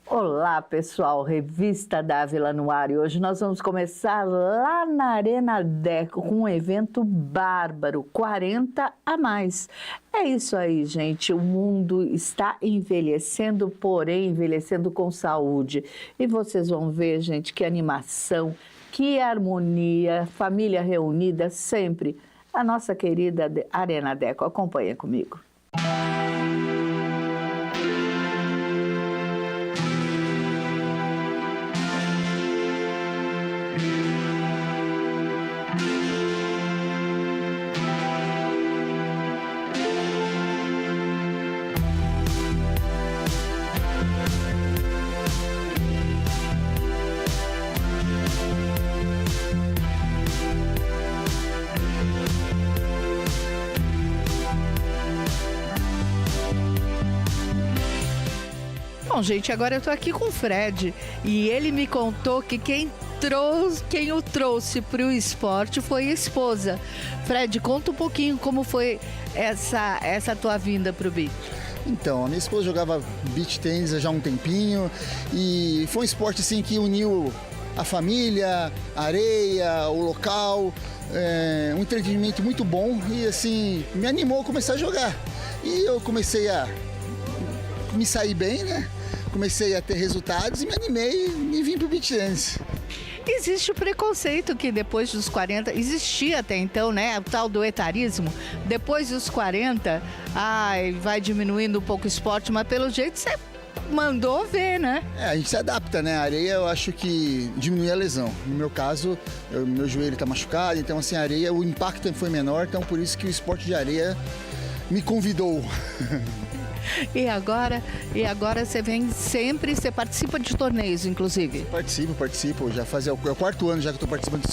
Olá, pessoal, Revista Dávila no ar. E hoje nós vamos começar lá na Arena Deco com um evento bárbaro, 40 a mais. É isso aí, gente. O mundo está envelhecendo, porém envelhecendo com saúde. E vocês vão ver, gente, que animação, que harmonia, família reunida sempre. A nossa querida Arena Deco. Acompanha comigo. Bom, gente, agora eu tô aqui com o Fred e ele me contou que quem o trouxe para o esporte foi a esposa. Fred, conta um pouquinho como foi essa tua vinda para o beach. Então, a minha esposa jogava beach tênis há já um tempinho e foi um esporte assim que uniu a família, a areia, o local, um entretenimento muito bom e assim, me animou a começar a jogar. E eu comecei a me sair bem, né? Comecei a ter resultados e me animei e vim pro beach tennis. Existe o preconceito que depois dos 40, existia até então, né? O tal do etarismo. Depois dos 40, vai diminuindo um pouco o esporte, mas pelo jeito você mandou ver, né? A gente se adapta, né? A areia eu acho que diminui a lesão. No meu caso, meu joelho tá machucado, então assim, a areia, o impacto foi menor, então por isso que o esporte de areia me convidou. E agora você vem sempre, você participa de torneios, inclusive? Participo. Já é o quarto ano já que eu estou participando do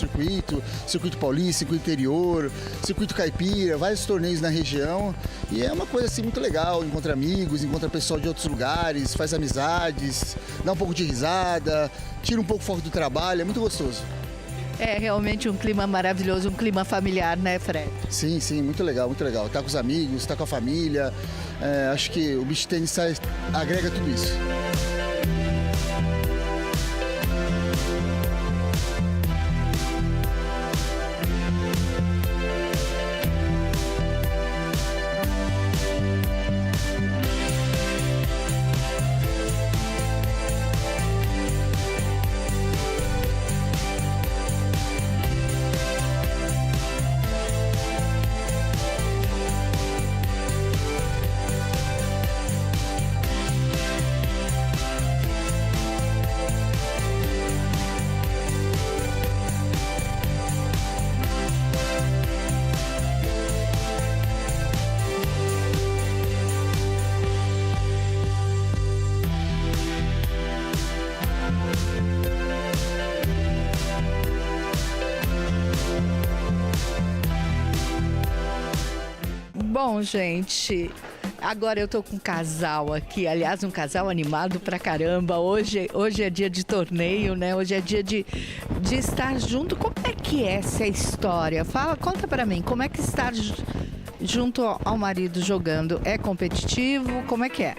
circuito paulista, circuito interior, circuito caipira, vários torneios na região. E é uma coisa assim muito legal, encontra amigos, encontra pessoal de outros lugares, faz amizades, dá um pouco de risada, tira um pouco o foco do trabalho, é muito gostoso. É realmente um clima maravilhoso, um clima familiar, né, Fred? Sim, muito legal, muito legal. Tá com os amigos, tá com a família. Acho que o beach tennis agrega tudo isso. Bom, gente, agora eu tô com um casal aqui, aliás, um casal animado pra caramba. Hoje é dia de torneio, né? Hoje é dia de estar junto. Como é que é essa história? Conta pra mim, como é que estar junto ao marido jogando? É competitivo? Como é que é?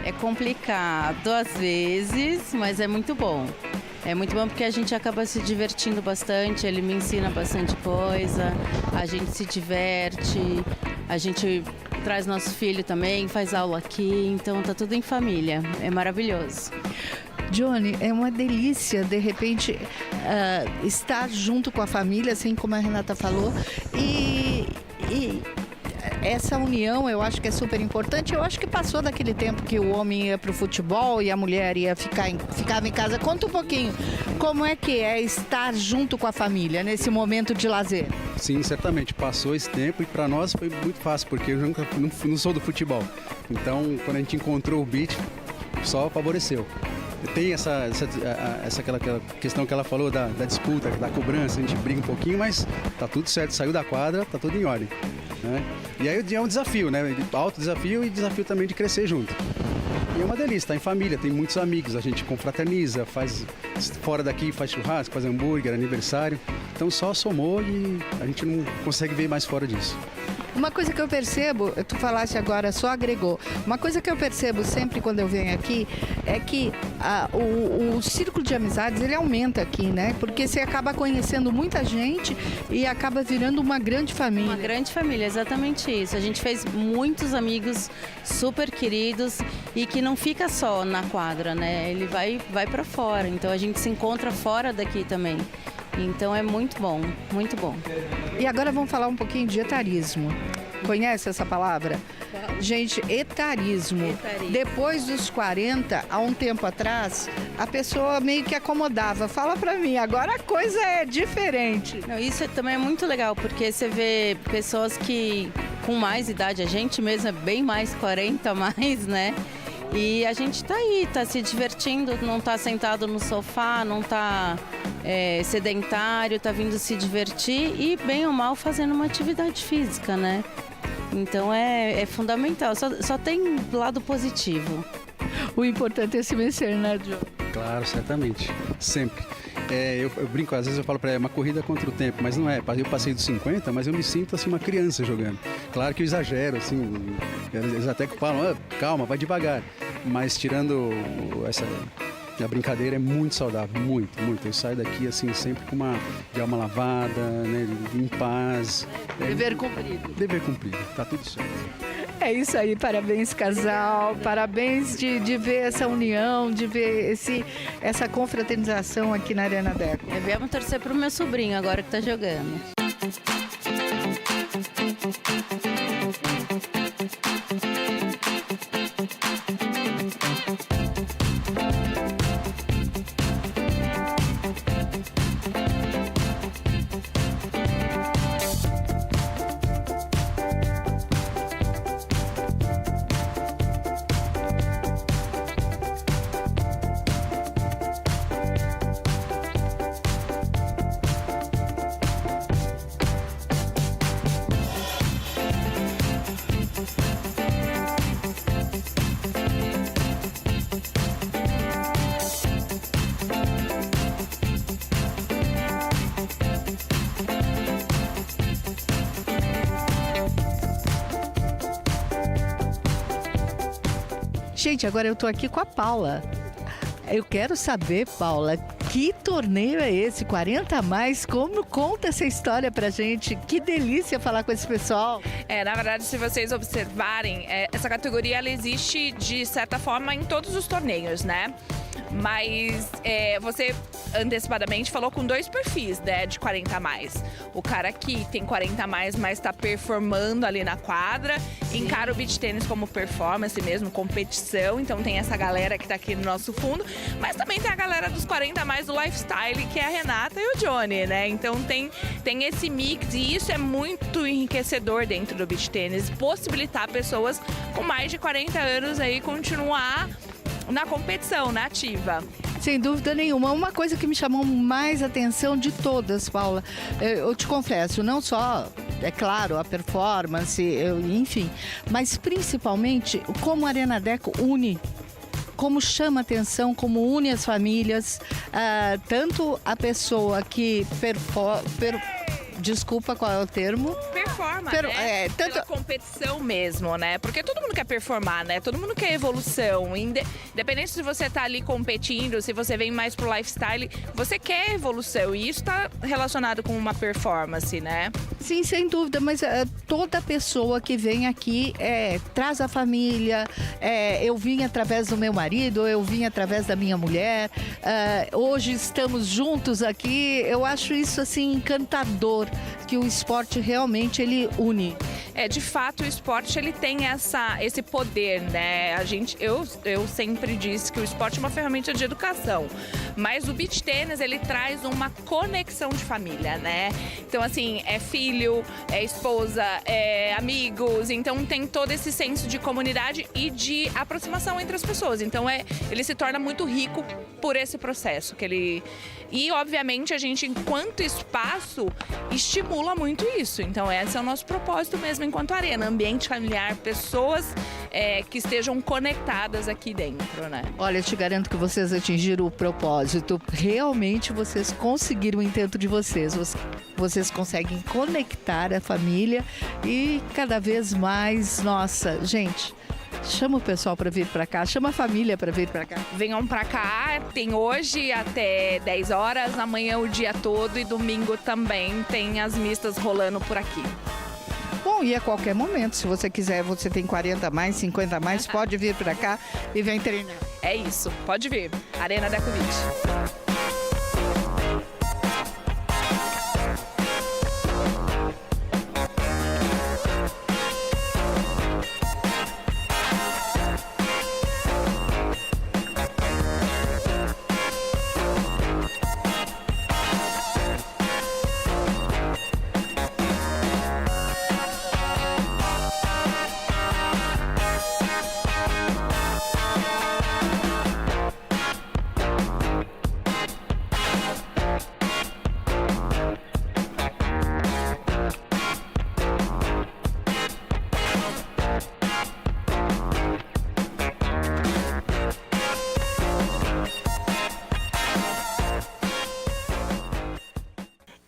É complicado às vezes, mas é muito bom. É muito bom porque a gente acaba se divertindo bastante, ele me ensina bastante coisa, a gente se diverte, a gente traz nosso filho também, faz aula aqui, então tá tudo em família, é maravilhoso. Johnny, é uma delícia, de repente, estar junto com a família, assim como a Renata falou, e essa união eu acho que é super importante. Eu acho que passou daquele tempo que o homem ia para o futebol e a mulher ficava em casa. Conta um pouquinho, como é que é estar junto com a família nesse momento de lazer? Sim, certamente, passou esse tempo e para nós foi muito fácil, porque eu não sou do futebol. Então, quando a gente encontrou o beach, só favoreceu. tem aquela questão que ela falou da disputa, da cobrança, a gente briga um pouquinho, mas tá tudo certo, saiu da quadra, tá tudo em ordem, né? E aí é um desafio, né? Alto desafio e desafio também de crescer junto. E é uma delícia, tá em família, tem muitos amigos, a gente confraterniza, faz fora daqui, faz churrasco, faz hambúrguer, aniversário. Então só somou e a gente não consegue ver mais fora disso. Uma coisa que eu percebo, tu falaste agora, só agregou. Uma coisa que eu percebo sempre quando eu venho aqui é que o círculo de amizades, ele aumenta aqui, né? Porque você acaba conhecendo muita gente e acaba virando uma grande família. Uma grande família, exatamente isso. A gente fez muitos amigos super queridos e que não fica só na quadra, né? Ele vai para fora, então a gente se encontra fora daqui também. Então é muito bom, muito bom. E agora vamos falar um pouquinho de etarismo. Conhece essa palavra? Gente, etarismo. Depois dos 40, há um tempo atrás, a pessoa meio que acomodava. Fala pra mim, agora a coisa é diferente. Não, isso também é muito legal, porque você vê pessoas que com mais idade, a gente mesmo é bem mais 40 mais, né? E a gente tá aí, tá se divertindo, não tá sentado no sofá, não tá sedentário, tá vindo se divertir e bem ou mal fazendo uma atividade física, né? Então é fundamental, só tem lado positivo. O importante é se vencer, né, Joe? Claro, certamente, sempre. Eu brinco, às vezes eu falo para ela, é uma corrida contra o tempo, mas não é. Eu passei dos 50, mas eu me sinto assim uma criança jogando. Claro que eu exagero, assim, eles até falam, calma, vai devagar. Mas tirando a brincadeira é muito saudável, muito, muito. Eu saio daqui assim sempre com de alma lavada, né, em paz. Dever cumprido. Dever cumprido, tá tudo certo. É isso aí, parabéns casal, parabéns de ver essa união, de ver essa confraternização aqui na Arena Deco. Viemos torcer pro meu sobrinho agora que tá jogando. Gente, agora eu tô aqui com a Paula. Eu quero saber, Paula, que torneio é esse? 40 a mais? Como conta essa história pra gente? Que delícia falar com esse pessoal. Na verdade, se vocês observarem, essa categoria ela existe de certa forma em todos os torneios, né? Mas você antecipadamente falou com 2 perfis, né, de 40 a mais. O cara que tem 40 a mais, mas está performando ali na quadra, encara o beach tênis como performance mesmo, competição. Então tem essa galera que está aqui no nosso fundo, mas também tem a galera dos 40 a mais do lifestyle, que é a Renata e o Johnny, né? Então tem esse mix e isso é muito enriquecedor dentro do beach tênis, possibilitar pessoas com mais de 40 anos aí continuar na competição, na ativa. Sem dúvida nenhuma. Uma coisa que me chamou mais atenção de todas, Paula, eu te confesso, não só, é claro, a performance, enfim, mas principalmente como a Arena Deco une, como chama atenção, como une as famílias, tanto a pessoa que desculpa, qual é o termo? Performa, né? Pela competição mesmo, né? Porque todo mundo quer performar, né? Todo mundo quer evolução. Independente se você tá ali competindo, se você vem mais pro lifestyle, você quer evolução. E isso tá relacionado com uma performance, né? Sim, sem dúvida. Mas toda pessoa que vem aqui traz a família. Eu vim através do meu marido, eu vim através da minha mulher. Hoje estamos juntos aqui. Eu acho isso, assim, encantador, que o esporte realmente ele une. de fato o esporte ele tem esse poder, né? Eu sempre disse que o esporte é uma ferramenta de educação, mas o beach tênis ele traz uma conexão de família, né? Então assim, é filho, é esposa, é amigos, então tem todo esse senso de comunidade e de aproximação entre as pessoas. Então ele se torna muito rico por esse processo que ele... E obviamente a gente, enquanto espaço, estimula muito isso. Então esse é o nosso propósito mesmo enquanto arena, ambiente familiar, pessoas que estejam conectadas aqui dentro, né? Olha, eu te garanto que vocês atingiram o propósito. Realmente vocês conseguiram o intento de vocês. Vocês conseguem conectar a família e cada vez mais, nossa, gente, chama o pessoal para vir para cá, chama a família para vir para cá. Venham para cá, tem hoje até 10 horas, amanhã o dia todo e domingo também tem as mistas rolando por aqui. Bom, e a qualquer momento, se você quiser, você tem 40 a mais, 50 a mais, pode vir para cá e vem treinar. É isso, pode vir. Arena Deco Beach.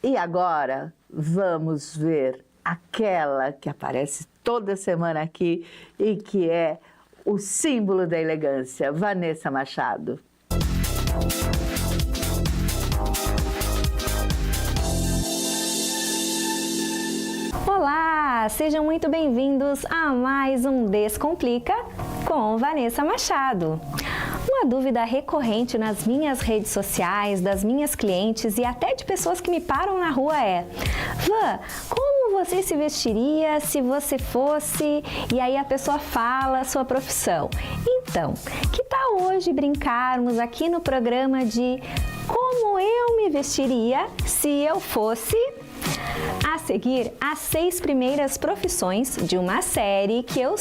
E agora vamos ver aquela que aparece toda semana aqui e que é o símbolo da elegância, Vanessa Machado. Olá, sejam muito bem-vindos a mais um Descomplica com Vanessa Machado. Uma dúvida recorrente nas minhas redes sociais, das minhas clientes e até de pessoas que me param na rua é: Van, como você se vestiria se você fosse... E aí a pessoa fala a sua profissão. Então, que tal hoje brincarmos aqui no programa de como eu me vestiria se eu fosse... A seguir, as 6 primeiras profissões de uma série que eu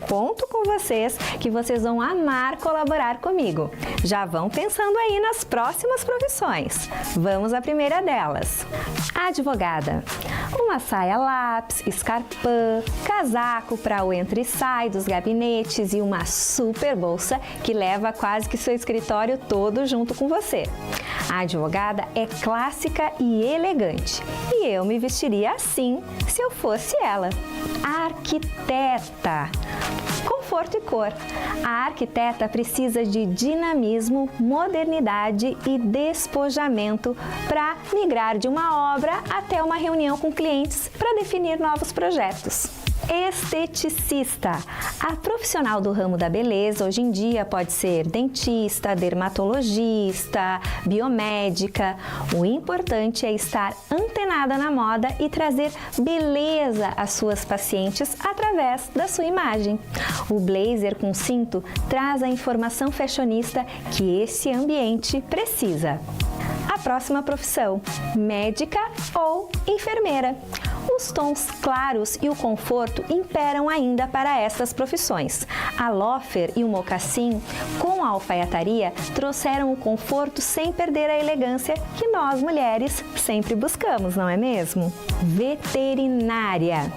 conto com vocês que vocês vão amar colaborar comigo. Já vão pensando aí nas próximas profissões. Vamos à primeira delas. Advogada. Uma saia lápis, escarpã, casaco para o entra e sai dos gabinetes e uma super bolsa que leva quase que seu escritório todo junto com você. A advogada é clássica e elegante. E eu me vestiria assim se eu fosse ela. A arquiteta. Conforto e cor. A arquiteta precisa de dinamismo, modernidade e despojamento para migrar de uma obra até uma reunião com clientes para definir novos projetos. Esteticista. A profissional do ramo da beleza hoje em dia pode ser dentista, dermatologista, biomédica. O importante é estar antenada na moda e trazer beleza às suas pacientes através da sua imagem. O blazer com cinto traz a informação fashionista que esse ambiente precisa. A próxima profissão: médica ou enfermeira. Os tons claros e o conforto imperam ainda para estas profissões. A loafer e o mocassim, com a alfaiataria, trouxeram o conforto sem perder a elegância que nós mulheres sempre buscamos, não é mesmo? Veterinária.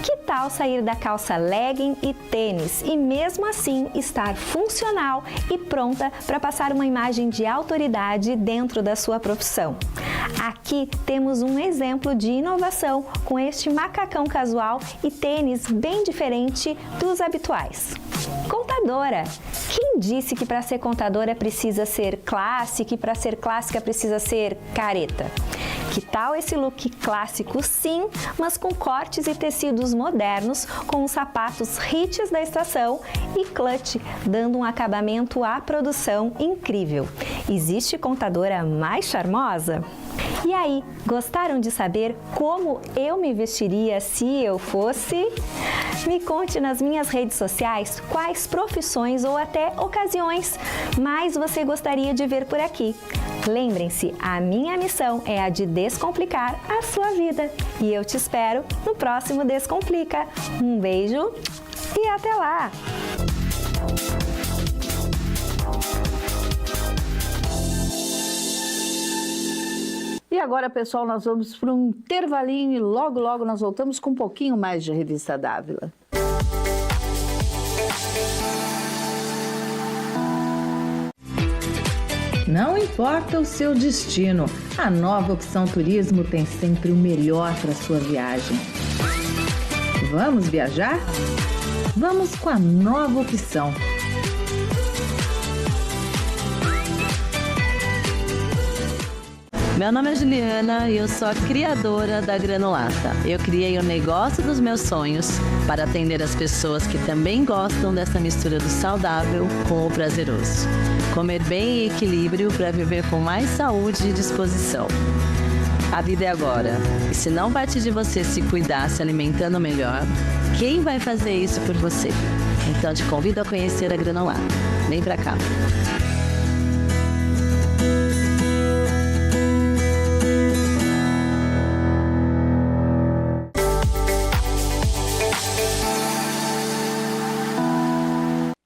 Que tal sair da calça legging e tênis e mesmo assim estar funcional e pronta para passar uma imagem de autoridade dentro da sua profissão? Aqui temos um exemplo de inovação com este macacão casual e tênis bem diferente dos habituais. Contadora. Quem disse que para ser contadora precisa ser clássica e para ser clássica precisa ser careta? Que tal esse look clássico sim, mas com cortes e tecidos modernos, com os sapatos hits da estação e clutch, dando um acabamento à produção incrível. Existe contadora mais charmosa? E aí, gostaram de saber como eu me vestiria se eu fosse? Me conte nas minhas redes sociais quais profissões ou até ocasiões mais você gostaria de ver por aqui. Lembrem-se, a minha missão é a de descomplicar a sua vida. E eu te espero no próximo Descomplica. Um beijo e até lá! E agora, pessoal, nós vamos para um intervalinho e logo, logo nós voltamos com um pouquinho mais de Revista Dávila. Não importa o seu destino, a Nova Opção Turismo tem sempre o melhor para a sua viagem. Vamos viajar? Vamos com a Nova Opção. Meu nome é Juliana e eu sou a criadora da Granulata. Eu criei o negócio dos meus sonhos para atender as pessoas que também gostam dessa mistura do saudável com o prazeroso. Comer bem e equilíbrio para viver com mais saúde e disposição. A vida é agora. E se não partir de você se cuidar, se alimentando melhor, quem vai fazer isso por você? Então te convido a conhecer a Granulata. Vem pra cá.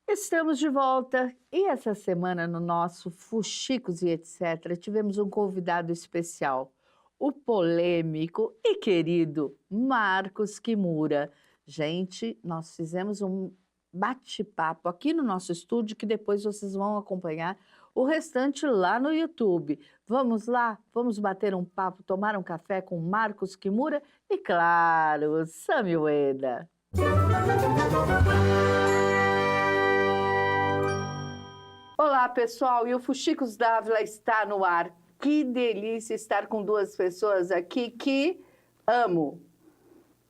Estamos de volta e essa semana no nosso Fuxicos e etc. tivemos um convidado especial, o polêmico e querido Marcos Kimura. Gente, nós fizemos um bate-papo aqui no nosso estúdio que depois vocês vão acompanhar o restante lá no YouTube. Vamos lá? Vamos bater um papo, tomar um café com Marcos Kimura e, claro, Sami Ueda. Olá, pessoal, e o Fuxicos Dávila está no ar. Que delícia estar com duas pessoas aqui que amo.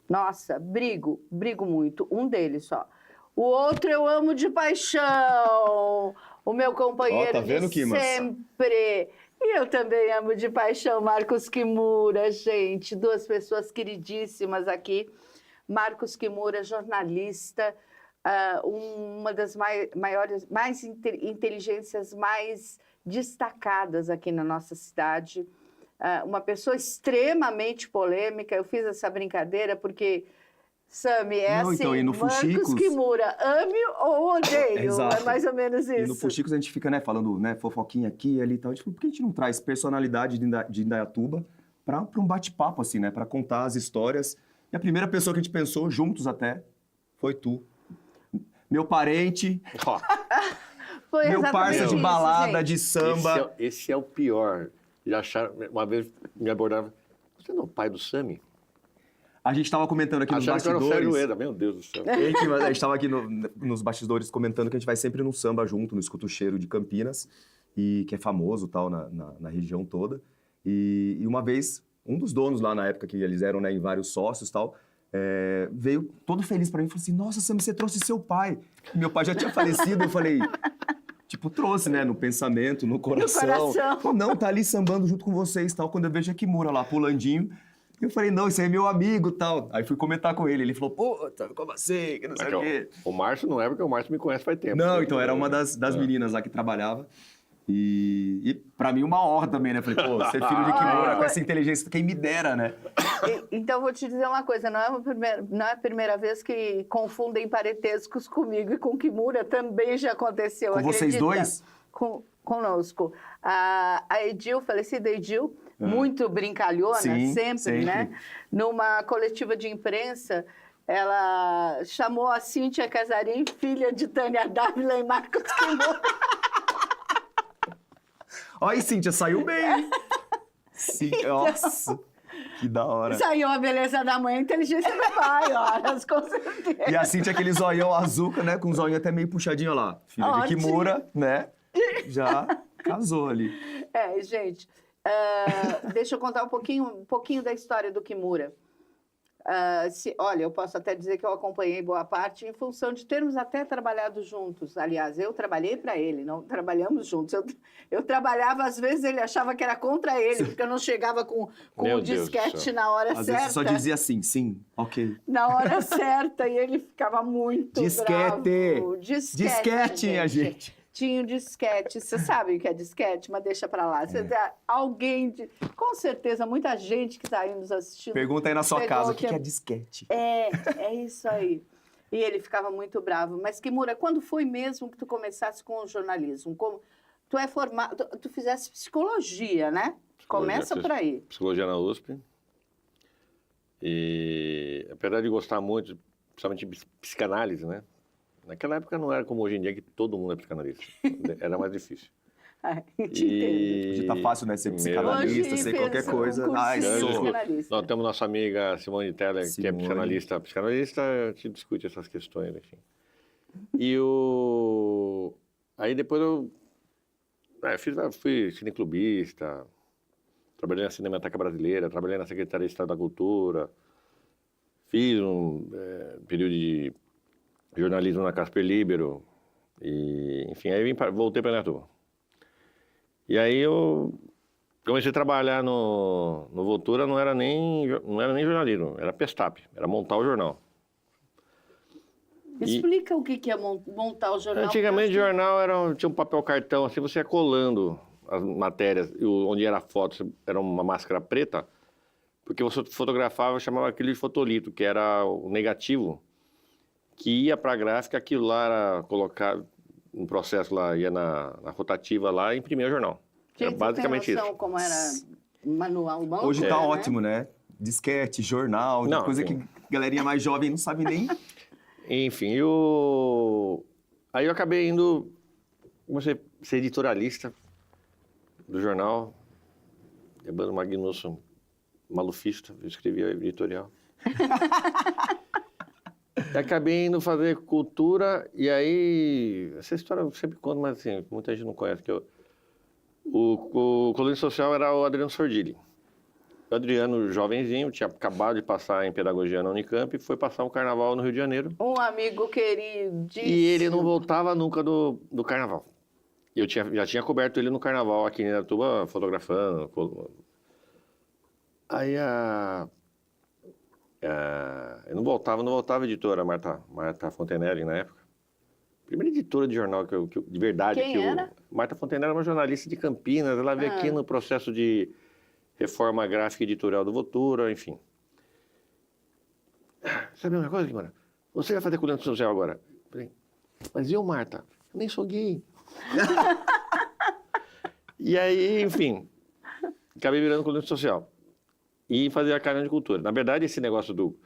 Nossa, brigo muito. Um deles só. O outro eu amo de paixão. O meu companheiro tá vendo, de Kimas? sempre. E eu também amo de paixão Marcos Kimura, gente. Duas pessoas queridíssimas aqui. Marcos Kimura, jornalista, uma das mais inteligências mais destacadas aqui na nossa cidade, uma pessoa extremamente polêmica. Eu fiz essa brincadeira porque, Sami, assim, então, e no Marcos Fuxicos... Kimura, ame ou odeio, Exato. é mais ou menos isso. E no Fuxicos a gente fica, né, falando, né, fofoquinha aqui e ali e tal. Por que a gente não traz personalidade de Indaiatuba para um bate-papo, assim, né, para contar as histórias? E a primeira pessoa que a gente pensou, juntos até, foi tu. Meu parente, Foi meu exatamente parça de isso, balada, gente. de samba. Esse é o pior. Já acharam, uma vez me abordaram, você não é o pai do Sami? A gente estava comentando aqui nos Acharam que era o Sérgio bastidores. Ueda, meu Deus do céu. A gente estava aqui nos bastidores comentando que a gente vai sempre no samba junto, no Escuta o Cheiro de Campinas, e que é famoso tal na região toda. E uma vez, um dos donos lá na época, que eles eram, né, em vários sócios e tal, veio todo feliz pra mim e falou assim: nossa, Sami, você trouxe seu pai. E meu pai já tinha falecido. Eu falei, tipo, trouxe, né, no pensamento, no coração. Falei, não, tá ali sambando junto com vocês tal. Quando eu vejo a Kimura lá pulandinho, eu falei, não, esse aí é meu amigo tal. Aí fui comentar com ele. Ele falou, pô, como assim? Que não sei o quê. O Márcio não é, porque o Márcio me conhece faz tempo. Não, então era uma das meninas lá que trabalhava. E pra mim uma honra também, né? Falei, pô, ser filho de Kimura com essa inteligência, quem me dera, né? Então, vou te dizer uma coisa, não é a primeira vez que confundem parentescos comigo e com Kimura, também já aconteceu. Com vocês dois? Conosco. A Edil, falecida Edil, muito brincalhona, Sim, sempre, né? Numa coletiva de imprensa, ela chamou a Cíntia Casarim, filha de Tânia Dávila e Marcos Kimura. Olha aí, Cíntia, saiu bem. Sim, nossa, que da hora. Saiu a beleza da mãe, a inteligência do pai, horas, com certeza. E a Cíntia, aquele zoião azul, né, com o zoinho até meio puxadinho, olha lá. Filha de Kimura, né, já casou ali. Gente, deixa eu contar um pouquinho da história do Kimura. Olha, eu posso até dizer que eu acompanhei boa parte em função de termos até trabalhado juntos. Aliás, eu trabalhei para ele, não trabalhamos juntos. Eu trabalhava, às vezes ele achava que era contra ele, porque eu não chegava com o disquete na hora Às certa. vezes você só dizia assim, sim, ok. Na hora certa, e ele ficava muito bravo. Disquete, minha gente. Tinha o disquete. Você sabe o que é disquete? Mas deixa pra lá. Com certeza, muita gente que está aí nos assistindo. Pergunta aí na sua casa, o que é disquete? É isso aí. E ele ficava muito bravo. Mas, Kimura, quando foi mesmo que tu começasse com o jornalismo? Tu é formado, tu fizesse psicologia, né? Começa por aí. Psicologia na USP. E apesar de gostar muito, principalmente de psicanálise, né? Naquela época não era como hoje em dia, que todo mundo é psicanalista. Era mais difícil. Te entendo. Hoje tá fácil, né? Ser psicanalista, ser qualquer coisa. Nós temos nossa amiga Simone Teller, que é psicanalista. Psicanalista, a gente discute essas questões, enfim. Aí depois fui cineclubista, trabalhei na Cinemateca Brasileira, trabalhei na Secretaria de Estado da Cultura, fiz um período de jornalismo na Casper Libero, e, enfim, aí voltei para a Indaiatuba. E aí eu comecei a trabalhar no Vultura, não era nem jornalismo, era Pestap, era montar o jornal. Explica o que é montar o jornal. Antigamente o jornal tinha um papel cartão, assim, você ia colando as matérias, onde era foto, era uma máscara preta, porque você fotografava, chamava aquilo de fotolito, que era o negativo, que ia para a gráfica, aquilo lá era colocado, um processo lá, ia na rotativa lá e imprimia o jornal. Gente, era basicamente tem noção isso. como era manual? Hoje tá ótimo, né? Disquete, jornal, Não, coisa enfim. que a galerinha mais jovem não sabe nem. Enfim, aí eu acabei comecei a ser editorialista do jornal, Evandro Magnusso, malufista, eu escrevia editorial. Acabei indo fazer cultura, e aí, essa história eu sempre conto, mas assim, muita gente não conhece, que o colunista social era o Adriano Sordilli. O Adriano, jovenzinho, tinha acabado de passar em pedagogia na Unicamp e foi passar um carnaval no Rio de Janeiro. Um amigo queridíssimo. E ele não voltava nunca do carnaval. Eu já tinha coberto ele no carnaval aqui em Indaiatuba, fotografando. Aí eu não voltava a editora, Marta Fontenelle, na época. Primeira editora de jornal de verdade. Quem era? Marta Fontenelle era uma jornalista de Campinas, ela veio aqui no processo de reforma gráfica e editorial do Vultura, enfim. Sabe uma coisa, Guimara? Você vai fazer colunista social agora? Falei, mas eu, Marta? Eu nem sou gay. E aí, enfim, acabei virando colunista social. E fazer a carreira de cultura. Na verdade, esse negócio do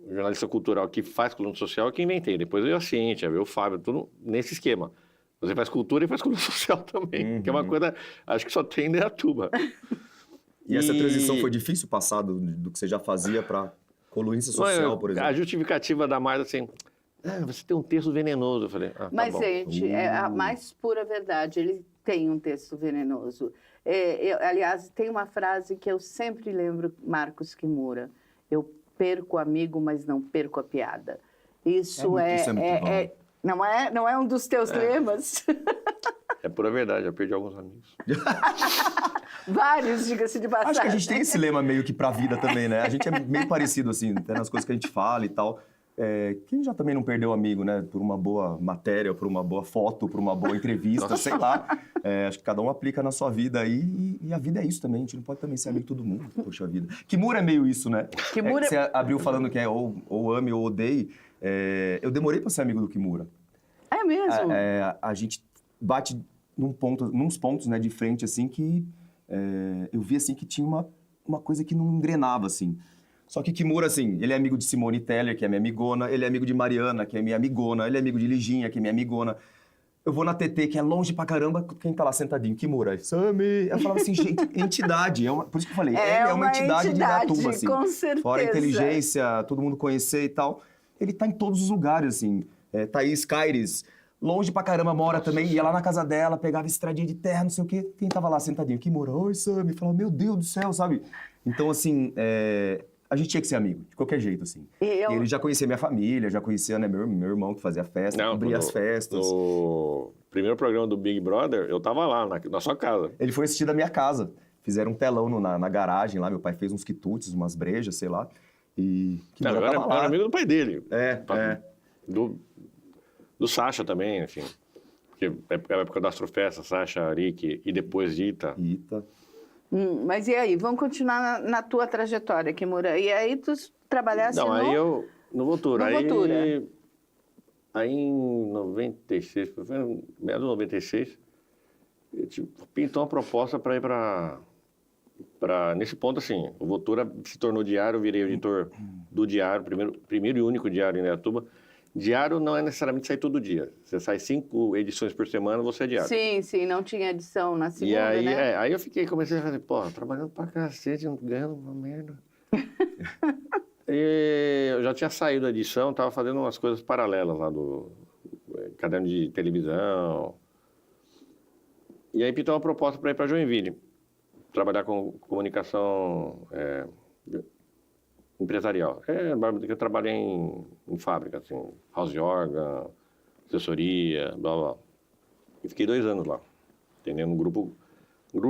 jornalista cultural que faz coluna social é que inventei. Depois veio a Cíntia, veio o Fábio, tudo nesse esquema. Você faz cultura e faz coluna social também, que é uma coisa, acho que só tem em Indaiatuba. E essa transição foi difícil, passar do que você já fazia para colunista social, por exemplo? A justificativa da Marta, assim, você tem um texto venenoso. Eu falei, Mas, tá bom. gente, é a mais pura verdade, ele tem um texto venenoso. Aliás, tem uma frase que eu sempre lembro, Marcos Kimura, eu perco o amigo, mas não perco a piada. Isso muito bom. Não é um dos teus lemas? É pura verdade, eu perdi alguns amigos. Vários, diga-se de passagem. Acho que a gente tem esse lema meio que pra vida também, né? A gente é meio parecido, assim, até nas coisas que a gente fala e tal. Quem já também não perdeu amigo, né? Por uma boa matéria, por uma boa foto, por uma boa entrevista, sei lá. Acho que cada um aplica na sua vida aí, e a vida é isso também. A gente não pode também ser amigo de todo mundo, poxa vida. Kimura é meio isso, né? Kimura... Você abriu falando que ou ame ou odeie. Eu demorei pra ser amigo do Kimura. É mesmo? A gente bate nos pontos, né, de frente, assim, que eu vi, assim, que tinha uma coisa que não engrenava, assim. Só que Kimura, assim, ele é amigo de Simone Teller, que é minha amigona, ele é amigo de Mariana, que é minha amigona, ele é amigo de Liginha, que é minha amigona. Eu vou na TT, que é longe pra caramba, quem tá lá sentadinho? Kimura. Sami. Eu falava assim, gente, entidade. Por isso que eu falei, ele é uma entidade de Indaiatuba, assim. Com certeza. Fora a inteligência, todo mundo conhecer e tal. Ele tá em todos os lugares, assim. Thaís Caires, longe pra caramba, mora também, ia lá na casa dela, pegava estradinha de terra, não sei o quê. Quem tava lá sentadinho? Quem mora? Oi, Sami. Falava, meu Deus do céu, sabe? Então, assim, a gente tinha que ser amigo, de qualquer jeito, assim. E ele já conhecia minha família, já conhecia, né, meu irmão que fazia festa, cobria as festas. No primeiro programa do Big Brother, eu tava lá, na sua casa. Ele foi assistir da minha casa. Fizeram um telão na garagem lá, meu pai fez uns quitutes, umas brejas, sei lá. E que eu era amigo do pai dele. Do Sacha também, enfim. Porque é a época da Astrofesta, Sacha, Rick e depois Ita. Mas e aí? Vamos continuar na tua trajetória, Kimura. E aí tu trabalhasse no... aí eu... No Votura. Aí em 96, foi no meados de 96, pintou uma proposta para ir para... Nesse ponto, assim, o Votura se tornou diário, eu virei editor do diário, primeiro e único diário em Indaiatuba. Diário não é necessariamente sair todo dia. Você sai 5 edições por semana, você é diário. Sim, não tinha edição na segunda, e aí, né? Aí eu comecei a fazer, trabalhando pra cacete, ganhando uma merda. E eu já tinha saído da edição, tava fazendo umas coisas paralelas lá do caderno de televisão. E aí pintou uma proposta para ir para Joinville, trabalhar com comunicação empresarial. Eu trabalhei em fábrica, assim, house organ, assessoria, blá, blá. E fiquei 2 anos lá, entendendo? Um grupo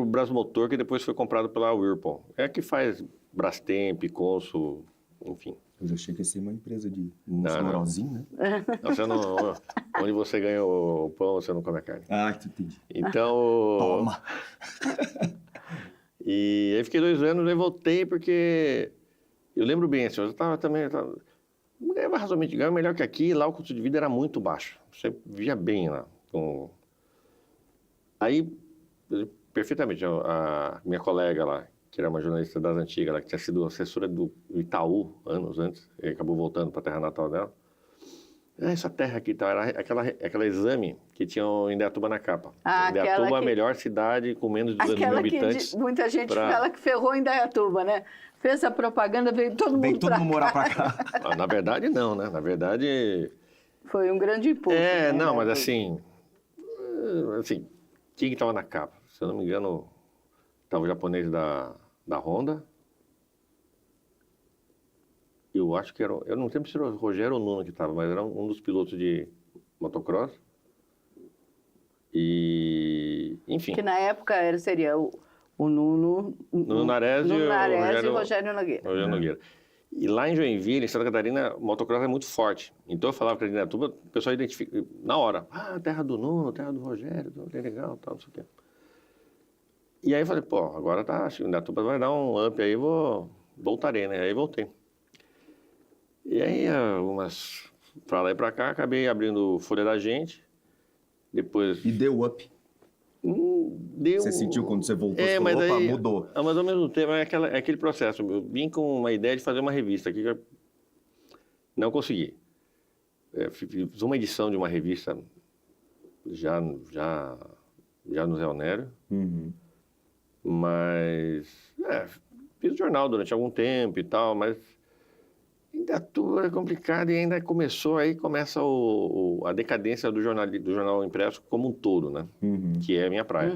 Brasmotor, que depois foi comprado pela Whirlpool. É que faz Brastemp, Consul, enfim. Eu já achei que ia ser uma empresa de moralzinho, né? Não, onde você ganha o pão, você não come a carne. Entendi. Então... Toma! E aí fiquei 2 anos, aí voltei porque... Eu lembro bem, assim, eu ganhava razoavelmente, ganhava melhor que aqui, lá o custo de vida era muito baixo. Você via bem lá. Aí, perfeitamente, a minha colega lá, que era uma jornalista das antigas, ela que tinha sido assessora do Itaú anos antes, e acabou voltando para a terra natal dela. Essa terra aqui tá, era aquela exame que tinha em Indaiatuba na capa. Indaiatuba, a melhor cidade com menos de 2 mil habitantes. Muita gente fala que ferrou Indaiatuba, né? Fez a propaganda, veio todo mundo morar pra cá. Na verdade, não, né? Na verdade... Foi um grande impulso. Não, mas assim... Quem que estava na capa? Se eu não me engano, estava o japonês da Honda. Eu acho que era... Eu não lembro se era o Rogério ou o Nuno que estava, mas era um dos pilotos de motocross. E... Enfim. Que na época seria o Nuno Nares e o Rogério Nogueira. E lá em Joinville, em Santa Catarina, o motocross é muito forte. Então eu falava que a Indaiatuba, o pessoal identifica na hora. Terra do Nuno, terra do Rogério, é legal, tal, não sei o quê. E aí eu falei, agora tá, acho que o Indaiatuba vai dar um up aí, voltarei, né? Aí voltei. E aí, algumas pra lá e pra cá, acabei abrindo Folha da Gente. Depois... E deu up? Você sentiu quando você voltou? Você mas falou, aí, mudou. Mas ao mesmo tempo, é aquele processo. Eu vim com uma ideia de fazer uma revista aqui que eu não consegui. Fiz uma edição de uma revista já no Zé Onério. Mas fiz jornal durante algum tempo e tal, mas ainda tudo é complicado e ainda começa a decadência do jornal impresso como um todo, né? Que é a minha praia.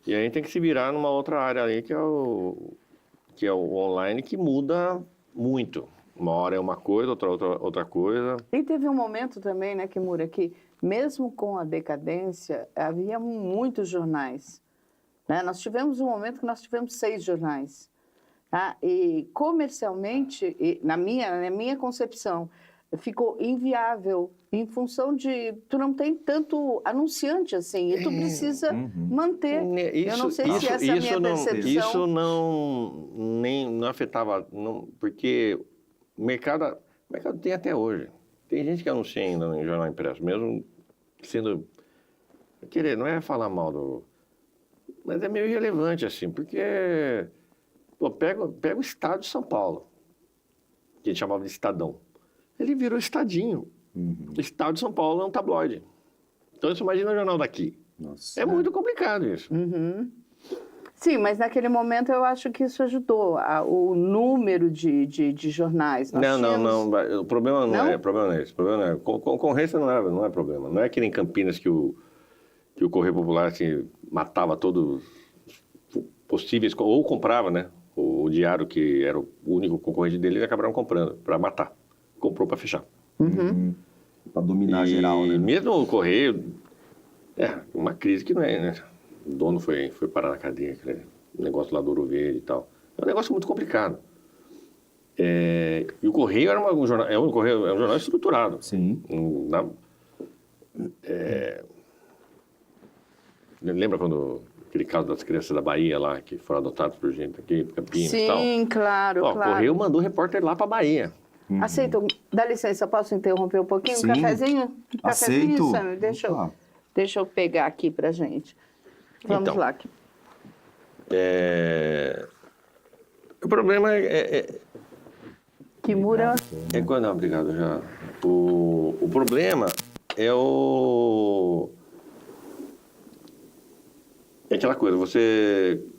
E aí a gente tem que se virar numa outra área ali, que é o online, que muda muito. Uma hora é uma coisa, outra coisa. E teve um momento também, né, Kimura, que mesmo com a decadência, havia muitos jornais. Né? Nós tivemos um momento que nós tivemos 6 jornais. Tá? E comercialmente, na minha concepção, ficou inviável em função de tu não tem tanto anunciante assim e tu precisa manter. Eu não sei se essa é a minha percepção. Isso não afetava, porque o mercado tem até hoje. Tem gente que anuncia ainda em jornal impresso, mesmo sendo... não é falar mal mas é meio irrelevante, assim, porque... Pega o estado de São Paulo, que a gente chamava de Estadão. Ele virou Estadinho. O estado de São Paulo é um tabloide. Então, você imagina o jornal daqui. Nossa. É muito complicado isso. Sim, mas naquele momento eu acho que isso ajudou o número de jornais. Nós Não. O problema não Não? é esse. O problema não é. Concorrência não é problema. Não é que nem Campinas que o Correio Popular assim, matava todos os possíveis, ou comprava, né? O diário, que era o único concorrente dele, eles acabaram comprando para matar. Comprou para fechar. Pra dominar geral, né? Mesmo o Correio, uma crise que não é, né? O dono foi parar na cadeia, aquele negócio lá do Ouro Verde e tal. É um negócio muito complicado. E o Correio era um jornal estruturado. Sim. Lembra quando aquele caso das crianças da Bahia lá, que foram adotadas por gente aqui, Campinas e tal? Sim, claro. O Correio mandou repórter lá para Bahia. Aceito. Dá licença, posso interromper um pouquinho? Sim. Um cafezinho? Um cafezinho, Aceito. Sammy? Deixa eu pegar aqui pra gente. Vamos Então. lá. O problema Kimura. Não, obrigado já. O problema é aquela coisa,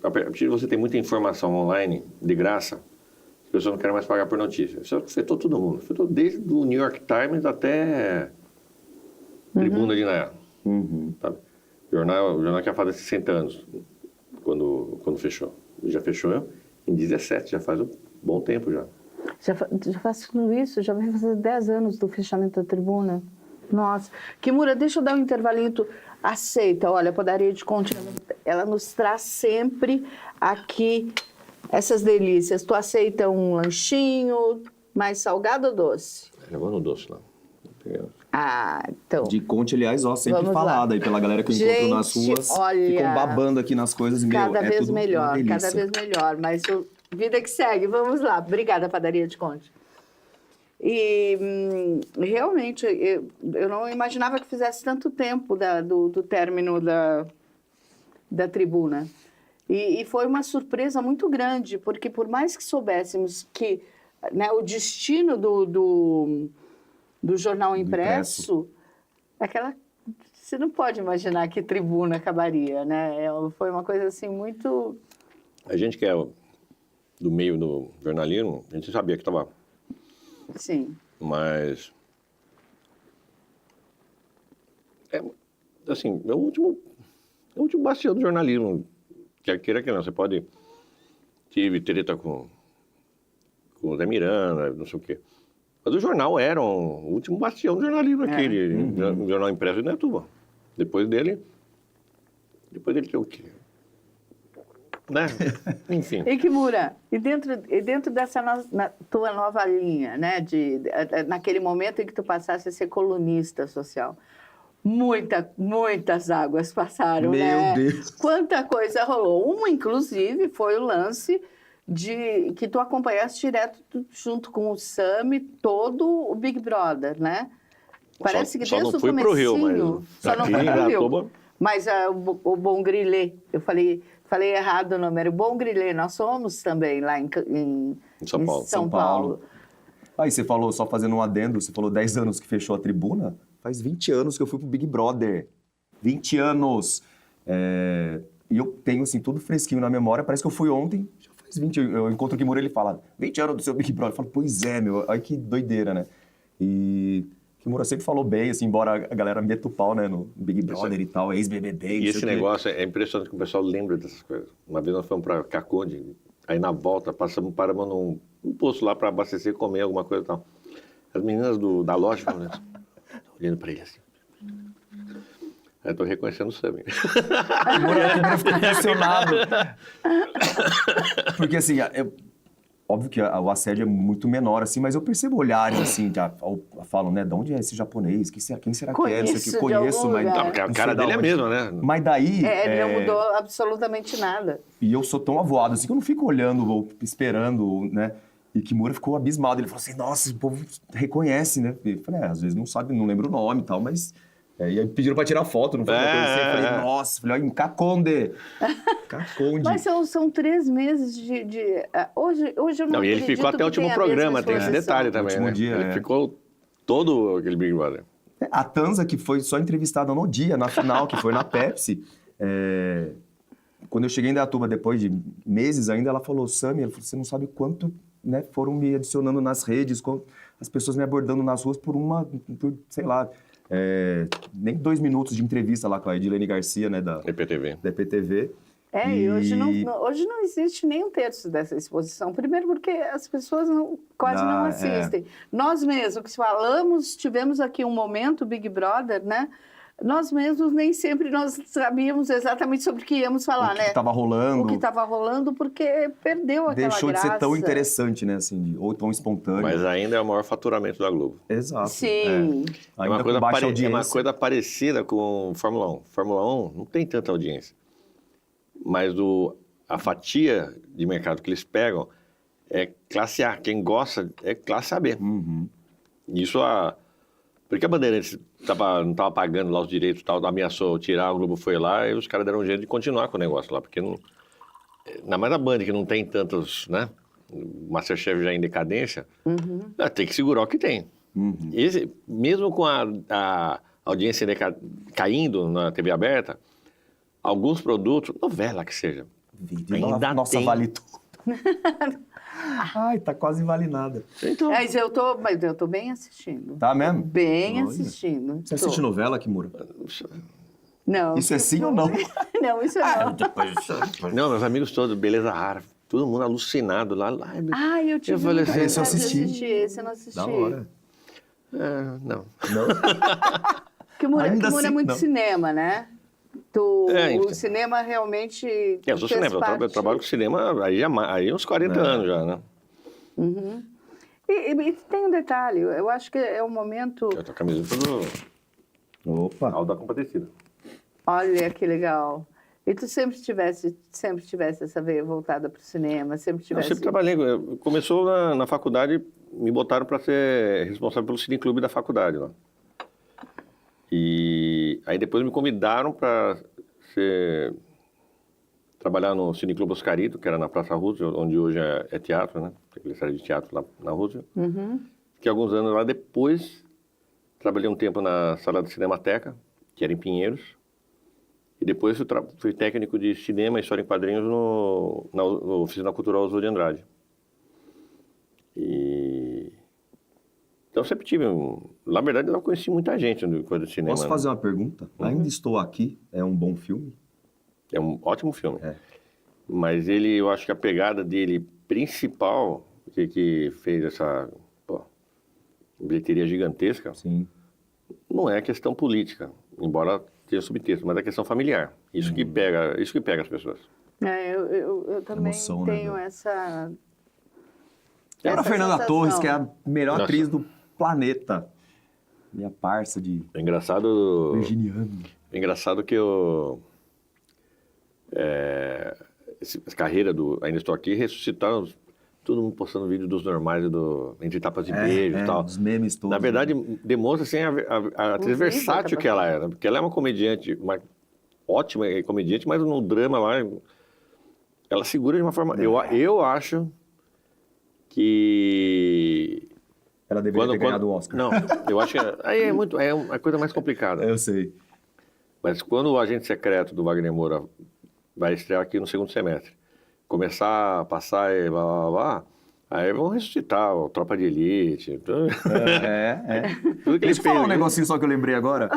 a partir de você tem muita informação online, de graça, as pessoas não querem mais pagar por notícia. Isso afetou todo mundo. Afetou desde o New York Times até Tribuna de Nayara. Sabe? O jornal que já faz 60 anos, quando fechou. Já fechou em 17, já faz um bom tempo já. Já faz tudo isso? Já vai fazer 10 anos do fechamento da Tribuna? Nossa. Kimura, deixa eu dar um intervalinho. Tu aceita, olha, a Padaria de Conte, ela nos traz sempre aqui essas delícias. Tu aceita um lanchinho mais salgado ou doce? Eu vou no doce lá. Então. De Conte, aliás, sempre Vamos falado lá. aí pela galera que eu encontro nas ruas. Olha, ficam babando aqui nas coisas. Cada vez tudo melhor, uma delícia. cada vez melhor. Mas vida que segue, vamos lá. Obrigada, Padaria de Conte. E realmente, eu não imaginava que fizesse tanto tempo do término da Tribuna. E foi uma surpresa muito grande, porque por mais que soubéssemos que, né, o destino do jornal impresso, você não pode imaginar que Tribuna acabaria, né? Foi uma coisa assim muito... A gente que é do meio do jornalismo, a gente sabia que estava... Sim. Mas... assim, é o último bastião do jornalismo. Quer queira que não, você pode... Tive treta com o Zé Miranda, não sei o quê. Mas o jornal era o último bastião do jornalismo, aquele jornal impresso de Netuba. Depois dele tem o quê? Né? Enfim. E Kimura, e dentro dessa tua nova linha, né, naquele momento em que tu passaste a ser colunista social, muitas águas passaram, né? Meu Deus! Quanta coisa rolou. Uma, inclusive, foi o lance que tu acompanhaste direto junto com o Sammy, todo o Big Brother, né? Parece que só desde não o fui pro Rio, comecinho... Só não aqui foi em pro Rio. Aratuba. Mas o Bom Grilê, eu falei errado o nome, era o Bom Grilê. Nós somos também lá em São Paulo. Aí você falou, só fazendo um adendo, você falou 10 anos que fechou a Tribuna. Faz 20 anos que eu fui pro Big Brother. 20 anos. E eu tenho, assim, tudo fresquinho na memória. Parece que eu fui ontem. Já faz 20 anos. Eu encontro o Kimura, ele fala, 20 anos do seu Big Brother. Eu falo, pois é, meu. Olha que doideira, né? E Kimura sempre falou bem, assim, embora a galera meta o pau, né, no Big Brother e tal, ex-BBB. E esse negócio é impressionante que o pessoal lembra dessas coisas. Uma vez nós fomos para Caconde, aí na volta paramos num posto lá para abastecer, comer alguma coisa e tal. As meninas da loja falam assim, olhando para ele assim. Aí eu tô reconhecendo o Sammy. Kimura ficou impressionado. Porque, assim, óbvio que o assédio é muito menor, assim, mas eu percebo olhares, assim, falam, né, de onde é esse japonês? Quem será que é? Isso aqui? Conheço, mas... Não, porque a cara dele é a mesma, né? Mas daí... Ele não mudou absolutamente nada. E eu sou tão avoado, assim, que eu não fico olhando ou esperando, né? E Kimura ficou abismado. Ele falou assim, nossa, o povo reconhece, né? Eu falei, às vezes não sabe, não lembra o nome e tal, mas... E aí pediram pra tirar foto, não foi uma coisa assim. Eu falei, nossa, olha, em Caconde. Caconde. Mas são 3 meses hoje eu não E ele ficou até o último programa, tem esse detalhe também, né? Dia, ele ficou todo aquele Big Brother. A Tanza, que foi só entrevistada no dia, na final, que foi na Pepsi, quando eu cheguei em Indaiatuba, depois de meses ainda, ela falou, Sami, você não sabe quanto, né, foram me adicionando nas redes, as pessoas me abordando nas ruas por sei lá, nem 2 minutos de entrevista lá com a Edilene Garcia, né, da EPTV. E hoje não existe nem um terço dessa exposição. Primeiro porque as pessoas quase não assistem. Nós mesmos, que falamos, tivemos aqui um momento, Big Brother, né? Nós mesmos nem sempre nós sabíamos exatamente sobre o que íamos falar, né? O que estava rolando. O que estava rolando, porque perdeu aquela Deixou graça. de ser tão interessante, né? Assim, ou tão espontâneo. Mas ainda é o maior faturamento da Globo. Exato. Sim. É uma coisa parecida com Fórmula 1. Fórmula 1 não tem tanta audiência. Mas a fatia de mercado que eles pegam é classe A. Quem gosta é classe AB. Isso porque a Bandeirantes não estava pagando lá os direitos e tal, ameaçou tirar, o Globo foi lá e os caras deram um jeito de continuar com o negócio lá. Porque ainda mais a Band, que não tem tantos, né? O Masterchef já em decadência, tem que segurar o que tem. Mesmo com a audiência caindo na TV aberta, alguns produtos, novela que seja, ainda Nossa, tem. vale tudo. Ai, tá quase vale nada. Então... Mas eu tô bem assistindo. Tá mesmo? Bem assistindo. Você assiste novela, Kimura? Não. Isso é sim ou não? Não, isso não. Não, meus amigos todos, beleza rara. Todo mundo alucinado lá. Eu tive falei assim, esse eu assisti. Esse eu não assisti. Da hora. Não. Kimura assim, é muito não. Cinema, né? então. O cinema realmente... Eu sou cinema, eu trabalho com cinema aí uns 40 anos já, né? E tem um detalhe, eu acho que é o momento... Eu tô com a camiseta do... Opa! Alda Compadecida. Olha que legal. E tu sempre tivesse essa veia voltada para o cinema? Sempre trabalhei. Começou na faculdade, me botaram para ser responsável pelo cineclube da faculdade lá. E aí depois me convidaram para trabalhar no Cineclube Oscarito, que era na Praça Roosevelt, onde hoje é teatro, né? Aquele série de teatro lá na Roosevelt. Fiquei alguns anos lá. Depois trabalhei um tempo na sala de Cinemateca, que era em Pinheiros. E depois fui técnico de cinema e história em quadrinhos na Oficina Cultural Oswald de Andrade. Então sempre tive Na verdade, eu conheci muita gente no coisa de cinema. Posso fazer uma pergunta? Ainda Estou Aqui é um bom filme? É um ótimo filme. Mas eu acho que a pegada dele principal, que fez essa bilheteria gigantesca, Sim. não é a questão política, embora tenha subtexto, mas é a questão familiar. Isso que pega as pessoas. Eu também Emoção, tenho né, essa... A Fernanda sensação. Torres, que é a melhor atriz do planeta. Minha parça de... É engraçado... Virginiano. É engraçado que essa carreira do Ainda Estou Aqui ressuscitaram todo mundo postando vídeo dos normais, entre tapas de beijo e tal. Os memes todos. Na verdade, demonstra assim, a atriz versátil que ela era. Porque ela é uma comediante, uma ótima comediante, mas no drama lá, ela segura de uma forma... Eu acho que... Ela deveria ter ganhado o Oscar. Não, eu acho que aí é uma coisa mais complicada. Eu sei. Mas quando o Agente Secreto do Wagner Moura vai estrear aqui no segundo semestre, começar a passar e blá, blá, blá, aí vão ressuscitar o Tropa de Elite. Tudo que Deixa eu falar um negocinho só que eu lembrei agora.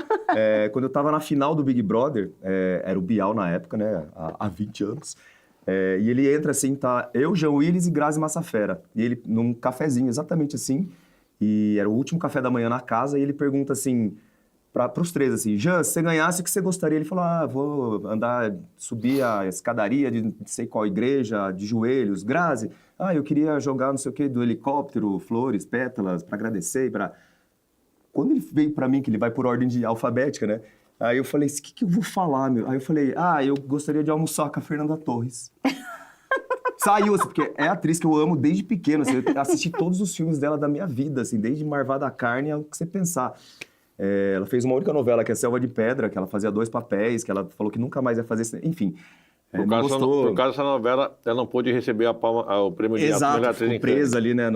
Quando eu tava na final do Big Brother, era o Bial na época, né? Há 20 anos. E ele entra assim, tá eu, Jean Willis e Grazi Massafera. E ele, num cafezinho, exatamente assim, e era o último café da manhã na casa, e ele pergunta assim, para os três assim, Jean, se você ganhasse, o que você gostaria? Ele falou, vou subir a escadaria de não sei qual igreja, de joelhos. Grazi, eu queria jogar não sei o que, do helicóptero, flores, pétalas, para agradecer, Quando ele veio para mim, que ele vai por ordem alfabética, né? Aí eu falei, o que eu vou falar, meu? Aí eu falei, eu gostaria de almoçar com a Fernanda Torres. Saiu, assim, porque é a atriz que eu amo desde pequeno, assim, eu assisti todos os filmes dela da minha vida, assim, desde Marvada Carne ao que você pensar. Ela fez uma única novela, que é Selva de Pedra, que ela fazia 2 papéis, que ela falou que nunca mais ia fazer, enfim. Por causa dessa novela, ela não pôde receber o prêmio de melhor atriz em presa ali, né,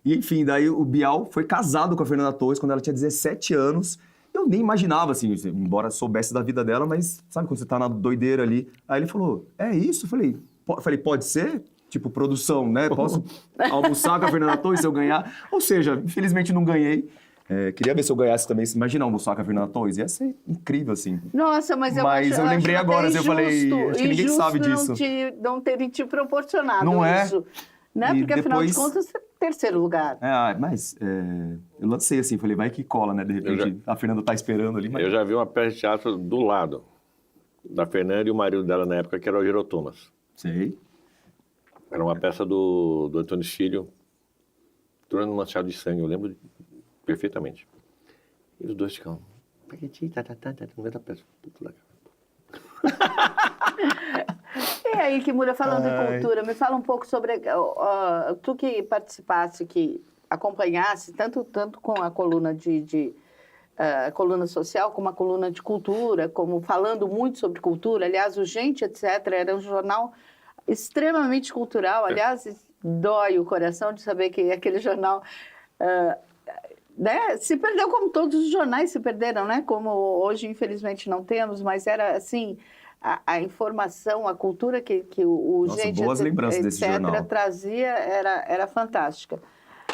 E enfim, daí o Bial foi casado com a Fernanda Torres quando ela tinha 17 anos, Eu nem imaginava, assim, embora soubesse da vida dela, mas sabe quando você tá na doideira ali? Aí ele falou, é isso? Eu falei, pode ser? Tipo, produção, né? Posso almoçar com a Fernanda Torres se eu ganhar? Ou seja, infelizmente não ganhei. Queria ver se eu ganhasse também. Imagina almoçar com a Fernanda Torres. Ia ser incrível, assim. Nossa, mas eu lembrei acho agora, até assim, eu falei, acho que ninguém sabe disso. Não terem te proporcionado Não é? isso. Né? E Porque, afinal de depois- contas, você é terceiro lugar. Eu lancei assim, falei, vai que cola, né? De repente, a Fernanda tá esperando ali, mas... Eu já vi uma peça de teatro do lado da Fernanda e o marido dela na época, que era o Algero Thomas. Sei. Era uma peça do Antônio Cílio, tornando um manchado de sangue, eu lembro perfeitamente. E os dois ficam... no meio da peça. Tudo legal. E aí, Kimura, falando em cultura, me fala um pouco sobre... tu que participasse, que acompanhasse, tanto com a coluna coluna social, como a coluna de cultura, como falando muito sobre cultura. Aliás, o Gente, etc., era um jornal extremamente cultural. Aliás, dói o coração de saber que aquele jornal... né, se perdeu como todos os jornais se perderam, né? Como hoje, infelizmente, não temos, mas era assim... A informação, a cultura que o Nossa, Gente, boas lembranças desse jornal. trazia era fantástica.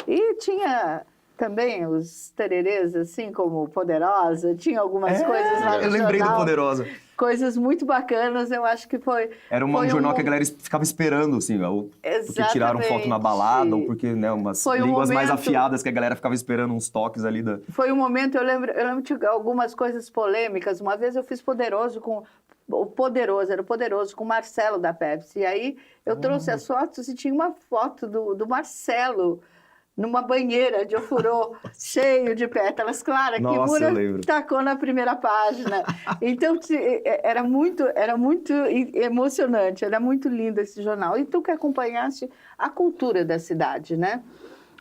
E tinha também os tererês, assim como Poderosa, tinha algumas coisas lá no Eu lembrei do jornal, Poderosa. coisas muito bacanas, eu acho que foi... Era foi jornal que a galera ficava esperando, assim, ou porque tiraram foto na balada, ou porque, né, umas Foi um línguas mais momento- afiadas que a galera ficava esperando uns toques ali da... Foi um momento, eu lembro de algumas coisas polêmicas. Uma vez eu fiz Poderoso com... era o Poderoso com o Marcelo da Pepsi. E aí eu trouxe as fotos e tinha uma foto do Marcelo numa banheira de ofurô, cheio de pétalas. Claro, que Nossa, eu lembro. Kimura tacou na primeira página. Então, era muito emocionante, era muito lindo esse jornal. E tu que acompanhaste a cultura da cidade, né?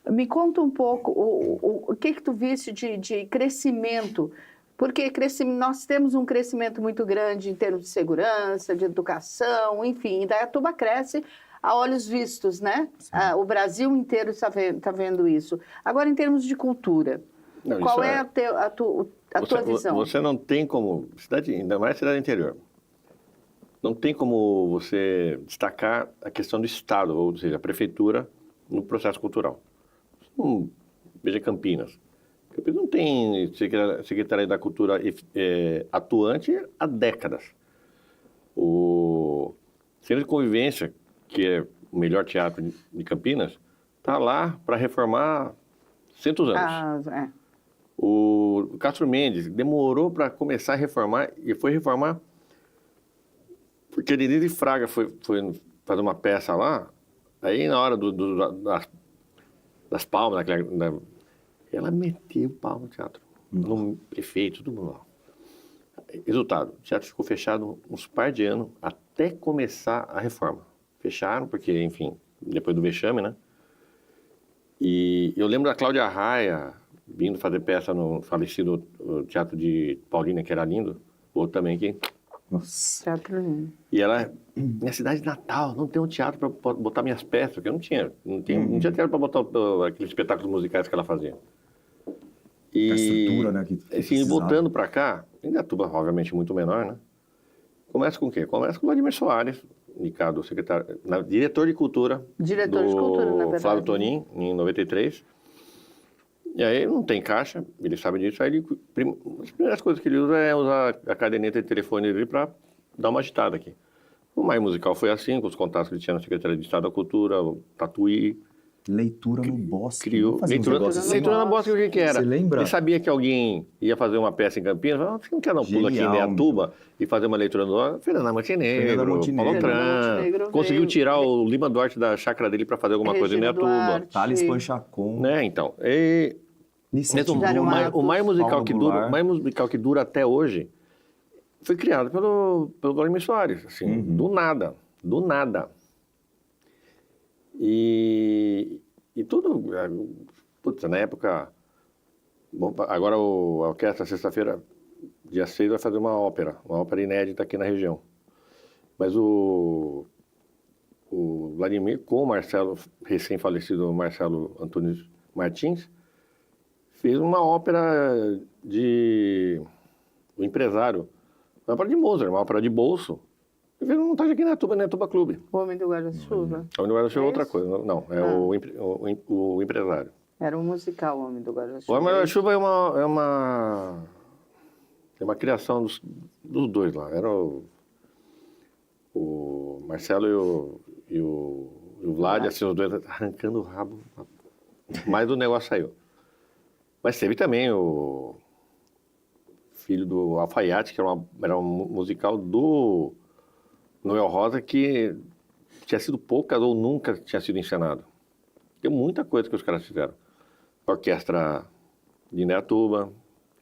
Me conta um pouco o que tu viste de crescimento, porque nós temos um crescimento muito grande em termos de segurança, de educação, enfim, Indaiatuba cresce a olhos vistos, né? O Brasil inteiro está vendo isso. Agora, em termos de cultura, Não, qual isso é a tua visão? Você não tem como, ainda mais cidade interior, não tem como você destacar a questão do Estado, ou seja, a prefeitura, no processo cultural. Veja Campinas. Campinas não tem Secretaria da Cultura atuante há décadas. O Centro de Convivência, que é o melhor teatro de Campinas, está lá para reformar 100 anos. O Castro Mendes demorou para começar a reformar, e foi reformar porque a Denise Fraga foi fazer uma peça lá, aí na hora das palmas, ela meteu o pau no teatro, no prefeito, todo mundo lá. Resultado, o teatro ficou fechado uns par de anos até começar a reforma. Fecharam, porque, enfim, depois do vexame, né? E eu lembro da Cláudia Raia vindo fazer peça no falecido Teatro de Paulínia, que era lindo, outro também aqui. Nossa. Teatro lindo. E ela, minha cidade de Natal, não tem um teatro para botar minhas peças, porque eu não tinha teatro para botar aqueles espetáculos musicais que ela fazia. E, A estrutura, né? Que assim, precisava. voltando para cá, Indaiatuba, obviamente, muito menor, né? Começa com o quê? Começa com o Vladimir Soares, indicado diretor de cultura. Diretor de cultura, na verdade. Flávio Tonin, em 93. E aí não tem caixa, ele sabe disso. Aí as primeiras coisas que ele usa é usar a caderneta de telefone dele para dar uma agitada aqui. O Maio Musical foi assim, com os contatos que ele tinha na Secretaria de Estado da Cultura, o Tatuí. Leitura no Bosque. Criou. Não fazia uns negócios assim? Leitura na Bosque, o que era? Você lembra? Ele sabia que alguém ia fazer uma peça em Campinas, falava, você não quer dar um pulo aqui em Genial, Indaiatuba e fazer uma leitura no Fernanda Montenegro, Paulo Montenegro Tran, conseguiu veio. tirar o Lima Duarte da chácara dele para fazer alguma coisa em Regina Indaiatuba. Duarte. Thales Panchacon. Né, então. Nicete Mesmo Bruno, o Maio Musical Paulo que Goulart. dura, o Maio Musical que dura até hoje foi criado pelo Vladimir Soares, assim, do nada. E tudo, putz, na época, bom, agora a orquestra, sexta-feira, dia 6, vai fazer uma ópera inédita aqui na região. Mas o Vladimir, com o Marcelo, recém-falecido Marcelo Antônio Martins, fez uma ópera de O Empresário. Uma ópera de Mozart, uma ópera de bolso. Ele fez uma montagem aqui na Tuba Clube. O Homem do Guarda-Chuva. O Homem do Guarda-Chuva é outra isso? coisa. Não, é o Empresário. Era um musical, O Homem do O Guarda-Chuva. Homem do Guarda-Chuva é uma criação dos dois lá. Era o Marcelo e o Vlad, assim, os dois arrancando o rabo. Mas o negócio saiu. Mas teve também o filho do Alfaiate, que era um musical do Noel Rosa, que tinha sido poucas ou nunca tinha sido encenado. Tem muita coisa que os caras fizeram. A orquestra de Indaiatuba,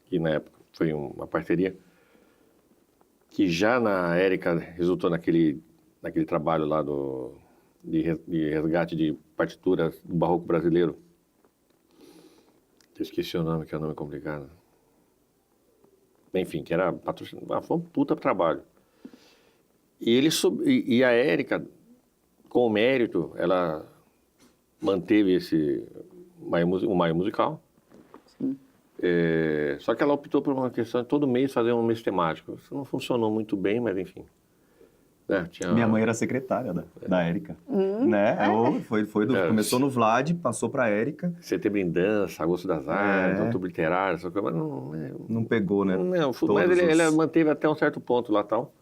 que na época foi uma parceria, que já na Érica resultou naquele trabalho lá de resgate de partituras do barroco brasileiro. Eu esqueci o nome, que é um nome complicado. Enfim, que era patrocinado. Foi um puta trabalho. E a Érica, com o mérito, ela manteve o Maio Musical. Só que ela optou por uma questão de todo mês fazer um mês temático. Isso não funcionou muito bem, mas enfim. Minha mãe era secretária da Érica. Né? Começou no Vlad, passou para a Érica. Setembro em Dança, Agosto das Artes, Outubro Literário, essa coisa, mas não pegou, né? Não, mas ele manteve até um certo ponto lá tal.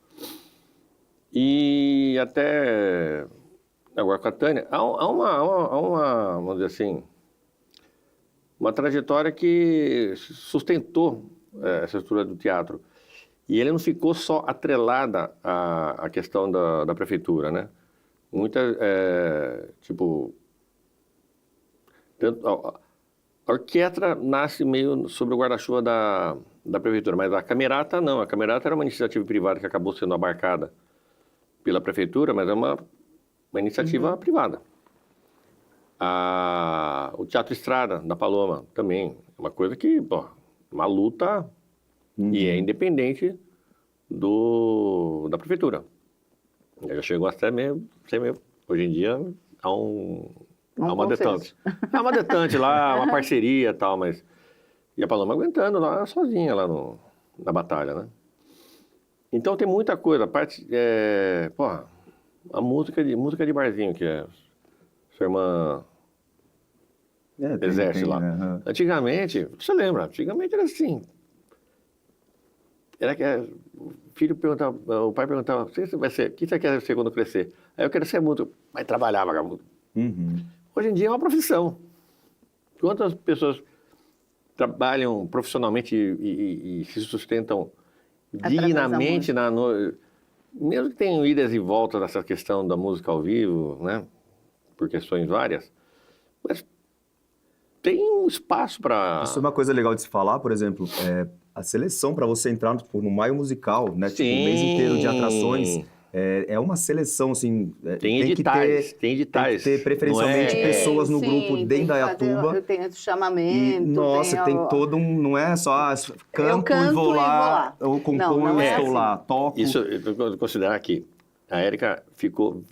E até agora com a Tânia, há uma, vamos dizer assim, uma trajetória que sustentou essa estrutura do teatro. E ele não ficou só atrelada à questão da prefeitura, né? A orquestra nasce meio sobre o guarda-chuva da prefeitura, mas a Camerata não. A Camerata era uma iniciativa privada que acabou sendo abarcada pela prefeitura, mas é uma iniciativa privada. O Teatro Estrada, da Paloma, também. É uma coisa que, uma luta... E é independente da prefeitura. Já chegou até ser meio... Hoje em dia, há uma detente. Há uma detente lá, uma parceria e tal, mas... E a Paloma aguentando lá sozinha lá na batalha, né? Então tem muita coisa. A parte... a música de barzinho, que sua irmã exerce lá. Né? Antigamente, você lembra? Antigamente era assim... Era que o pai perguntava, o que você quer ser quando crescer? Aí eu quero ser músico. Mas trabalhar, vagabundo. Hoje em dia é uma profissão. Quantas pessoas trabalham profissionalmente e se sustentam dignamente mesmo que tenham idas e voltas nessa questão da música ao vivo, né? Por questões várias, mas tem um espaço para... Isso é uma coisa legal de se falar, por exemplo, a seleção para você entrar no Maio Musical, né? Tipo, um mês inteiro de atrações. É uma seleção, assim... Tem editais. Tem que ter preferencialmente pessoas no grupo de Indaiatuba. Tem chamamento. Nossa, tem todo um... Não é só canto e vou lá, ou componho e estou lá, toco. Isso, eu vou considerar que a Érica ficou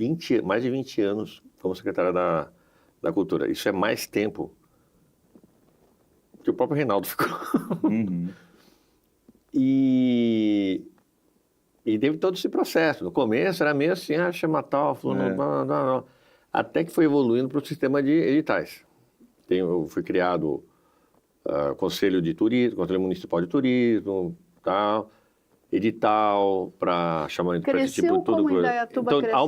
mais de 20 anos como secretária da Cultura. Isso é mais tempo que o próprio Reinaldo ficou. E teve todo esse processo. No começo era meio assim, chama tal, fulano, não. Até que foi evoluindo para o sistema de editais. Foi criado Conselho de Turismo, Conselho Municipal de Turismo, tal, edital para chamamento para esse tipo de tudo. Então, há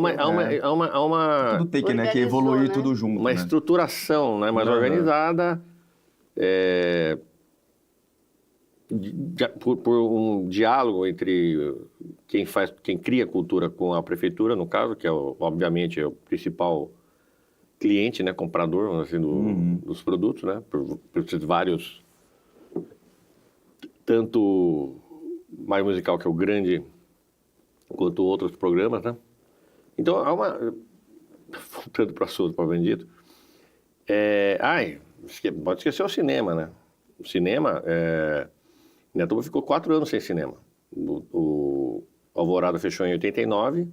uma tudo tem que, né, que evoluir, né? Tudo junto. Uma estruturação, né, mais organizada. Por um diálogo entre quem cria cultura com a prefeitura, no caso, que obviamente é o principal cliente, né, comprador assim, dos produtos, né, por esses vários, tanto Maio Musical, que é o grande, quanto outros programas, né. Então, há uma... Voltando para Souza, para o Bendito, pode esquecer o cinema, né. O cinema... Indaiatuba ficou 4 anos sem cinema. O Alvorada fechou em 89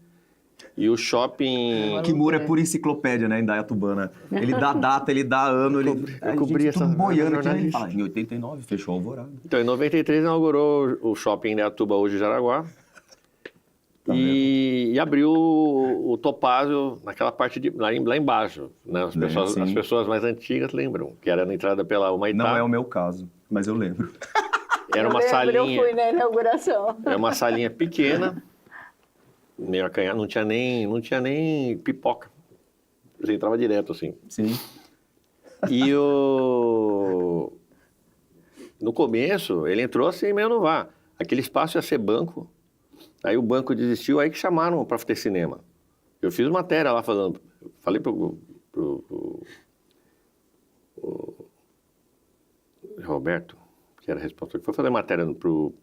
E o shopping... Kimura é pura enciclopédia, né, em Indaiatubana. Ele dá data, ele dá ano, Eu cobri essa... tudo boiando aqui, né? Ele jornalista. fala, em 89, fechou a Alvorada. Então, em 93, inaugurou o shopping Indaiatuba, hoje Jaraguá. E abriu o Topázio naquela parte de lá embaixo. Né? As pessoas mais antigas lembram, que era na entrada pela Humaitá. Não é o meu caso, mas eu lembro. Era uma Eu salinha. fui na inauguração. Era uma salinha pequena, meio acanhada, não tinha nem pipoca. Você entrava direto assim. Sim. E no começo, ele entrou assim meio no vá. Aquele espaço ia ser banco. Aí o banco desistiu, aí que chamaram para ter cinema. Eu fiz matéria lá falando, falei pro Roberto, que era responsável, que foi fazer matéria pro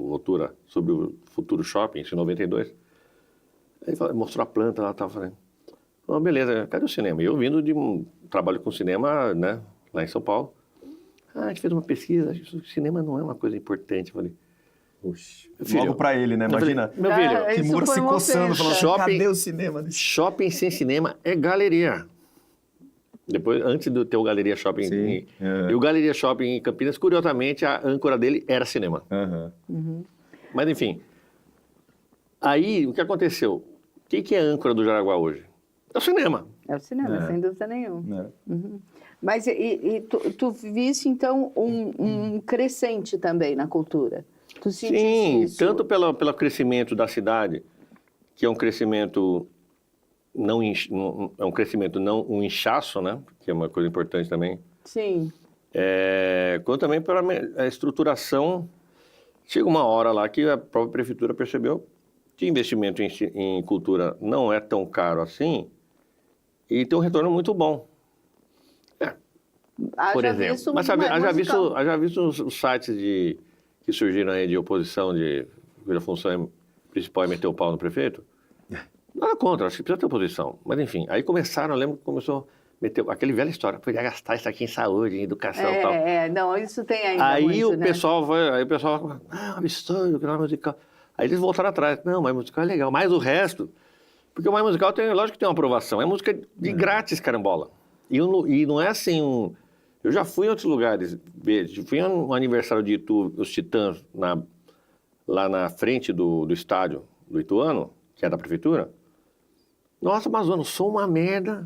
Votura sobre o futuro shopping, isso em 92. Aí mostrou a planta lá, tava falando, oh, beleza, cadê o cinema? E eu vindo de um trabalho com cinema, né, lá em São Paulo. A gente fez uma pesquisa, acho que o cinema não é uma coisa importante. Eu falei, Oxi, logo pra ele, né? Imagina. Meu filho, Kimura se coçando, falando, Shopping- cadê o cinema? shopping sem cinema é galeria. Depois, antes de ter o Galeria Shopping. Sim, E o Galeria Shopping em Campinas, curiosamente, a âncora dele era cinema. Mas, enfim. Aí, o que aconteceu? O que é a âncora do Jaraguá hoje? É o cinema. É o cinema, sem dúvida nenhuma. É. Mas tu viste, então, um crescente também na cultura? Tu sentiste Sim, isso? tanto pelo crescimento da cidade, que é um crescimento é um crescimento não um inchaço, né? Que é uma coisa importante também. Sim. Quanto também pela a estruturação. Chega uma hora lá que a própria prefeitura percebeu que investimento em cultura não é tão caro assim e tem um retorno muito bom. Por exemplo. Mas já visto os sites que surgiram aí de oposição, cuja função principal é meter o pau no prefeito? Nada contra, acho que precisa ter oposição. Mas enfim, aí começaram, eu lembro que começou a meter aquele velha história, podia gastar isso aqui em saúde, em educação e tal. Não, isso tem ainda Aí muito, o pessoal vai, absurdo, que não é musical. Aí eles voltaram atrás, não, mas musical é legal, mas o resto, porque o mais musical tem, lógico que tem uma aprovação, é música de grátis, carambola. E não é assim eu já fui em outros lugares, fui em um aniversário de Itu, os Titãs, lá na frente do estádio do Ituano, que é da prefeitura. Nossa, mas o som uma merda.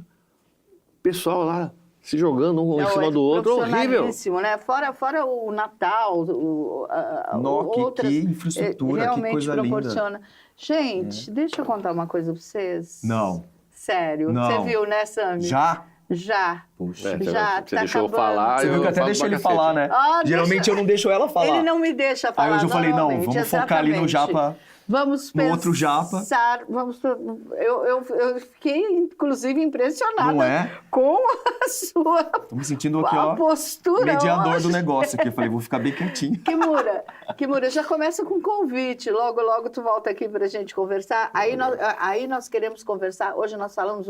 Pessoal lá se jogando um em cima do outro, horrível. Né? Fora o Natal, outras... que infraestrutura, realmente que coisa proporciona. linda. Gente, deixa eu contar uma coisa pra vocês. Não. Sério. Não. Você viu, né, Sami? Já? Puxa. Você Já você tá deixou eu acabando. falar. Você viu que até deixa ele falar, né? Geralmente eu não deixo ela falar. Ele não me deixa falar. Aí hoje eu falei, não, normalmente, vamos focar ali no exatamente. Japa. Vamos no pensar, outro Japa. Eu fiquei, inclusive, impressionada Não é? com a sua Tô me sentindo aqui, ó, postura. mediador hoje. do negócio aqui. Eu falei, vou ficar bem quietinho. Kimura, já começa com um convite. Logo, logo tu volta aqui pra gente conversar. Aí nós queremos conversar. Hoje nós falamos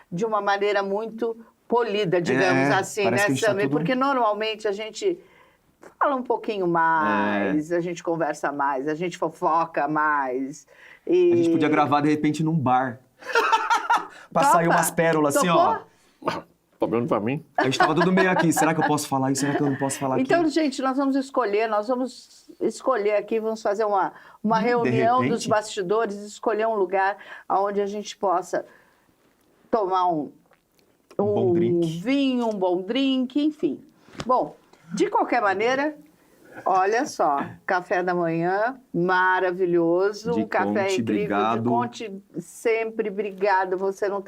de uma maneira muito polida, digamos assim, né, Sami? Porque normalmente a gente fala um pouquinho mais, a gente conversa mais, a gente fofoca mais. A gente podia gravar, de repente, num bar. Pra sair umas pérolas assim, ó. Problema pra mim. A gente tava tudo meio aqui. Será que eu posso falar isso? Será que eu não posso falar aqui? Então, gente, nós vamos escolher aqui, vamos fazer uma reunião dos bastidores, escolher um lugar onde a gente possa tomar um bom drink. vinho, um bom drink, enfim. Bom, de qualquer maneira, olha só, café da manhã, maravilhoso, De um café Conte, incrível, obrigado. de Conte, sempre obrigado, vocês não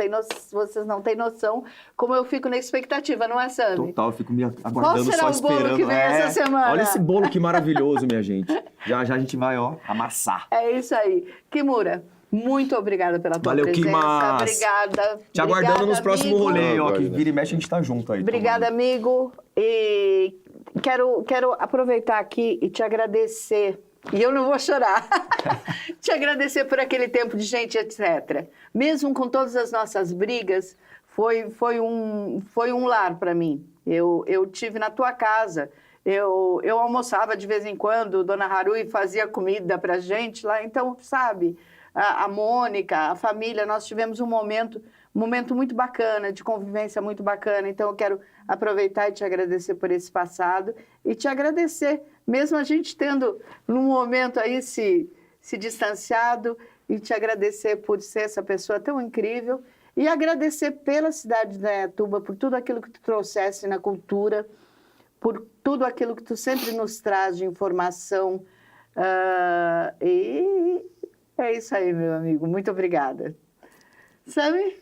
têm noção como eu fico na expectativa, não é, Sami? Total, eu fico me aguardando, Qual será só o bolo esperando. que vem essa semana? Olha esse bolo que maravilhoso, minha gente. Já já a gente vai, ó, amassar. É isso aí. Kimura, muito obrigada pela tua Valeu, presença. Kimas. Obrigada. Te aguardando nos próximos amigo. rolês, ó, que Obrigado, né? vira e mexe a gente tá junto aí. Obrigada, amigo. E quero aproveitar aqui e te agradecer. E eu não vou chorar. Te agradecer por aquele tempo de gente, etc. Mesmo com todas as nossas brigas, foi um lar para mim. Eu tive na tua casa. Eu almoçava de vez em quando, Dona Harui fazia comida pra gente lá. Então, sabe, a Mônica, a família, nós tivemos um momento muito bacana, de convivência muito bacana. Então, eu quero aproveitar e te agradecer por esse passado e te agradecer, mesmo a gente tendo, num momento aí, se distanciado, e te agradecer por ser essa pessoa tão incrível e agradecer pela cidade de Indaiatuba, por tudo aquilo que tu trouxesse na cultura, por tudo aquilo que tu sempre nos traz de informação. E é isso aí, meu amigo. Muito obrigada. Sabe?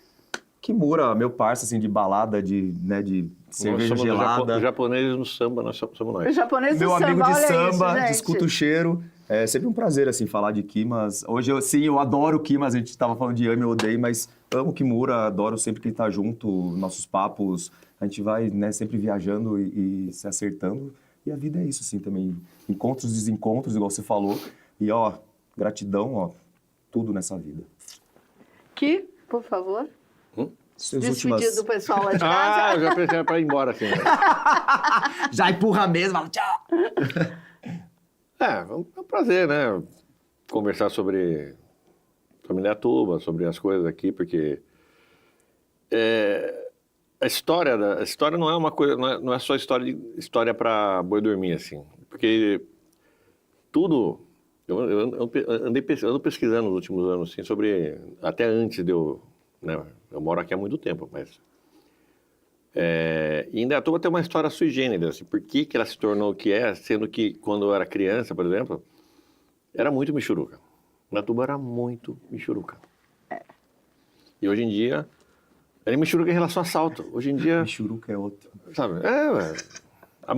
Kimura, meu parceiro, assim, de balada, de cerveja gelada. Os japoneses no samba, nós somos nós. Os japoneses meu do amigo samba, de olha samba, isso, gente. escuta o cheiro. É sempre um prazer, assim, falar de Kimas. Hoje, eu adoro o Kimas, a gente estava falando de amo e odeio, mas amo o Kimura, adoro sempre que ele tá junto, nossos papos, a gente vai, né, sempre viajando e se acertando. E a vida é isso, assim, também. Encontros, desencontros, igual você falou. E, ó, gratidão, ó, tudo nessa vida. Que, por favor, Despedir do pessoal lá de casa. Eu já pensei para ir embora, assim. Né? Já empurra mesmo, fala tchau. É um prazer, né? Conversar sobre Indaiatuba, sobre as coisas aqui, porque a história não é uma coisa, não é só história para boi dormir, assim. Porque tudo... Eu ando pesquisando nos últimos anos, assim, sobre... Até antes de eu... Né, eu moro aqui há muito tempo, mas... E Indaiatuba tem uma história sui generis, assim, por que ela se tornou o que é, sendo que quando eu era criança, por exemplo, era muito michuruca. Indaiatuba era muito michuruca. E hoje em dia, era michuruca em relação a assalto. Hoje em dia... Michuruca é outro. Sabe, a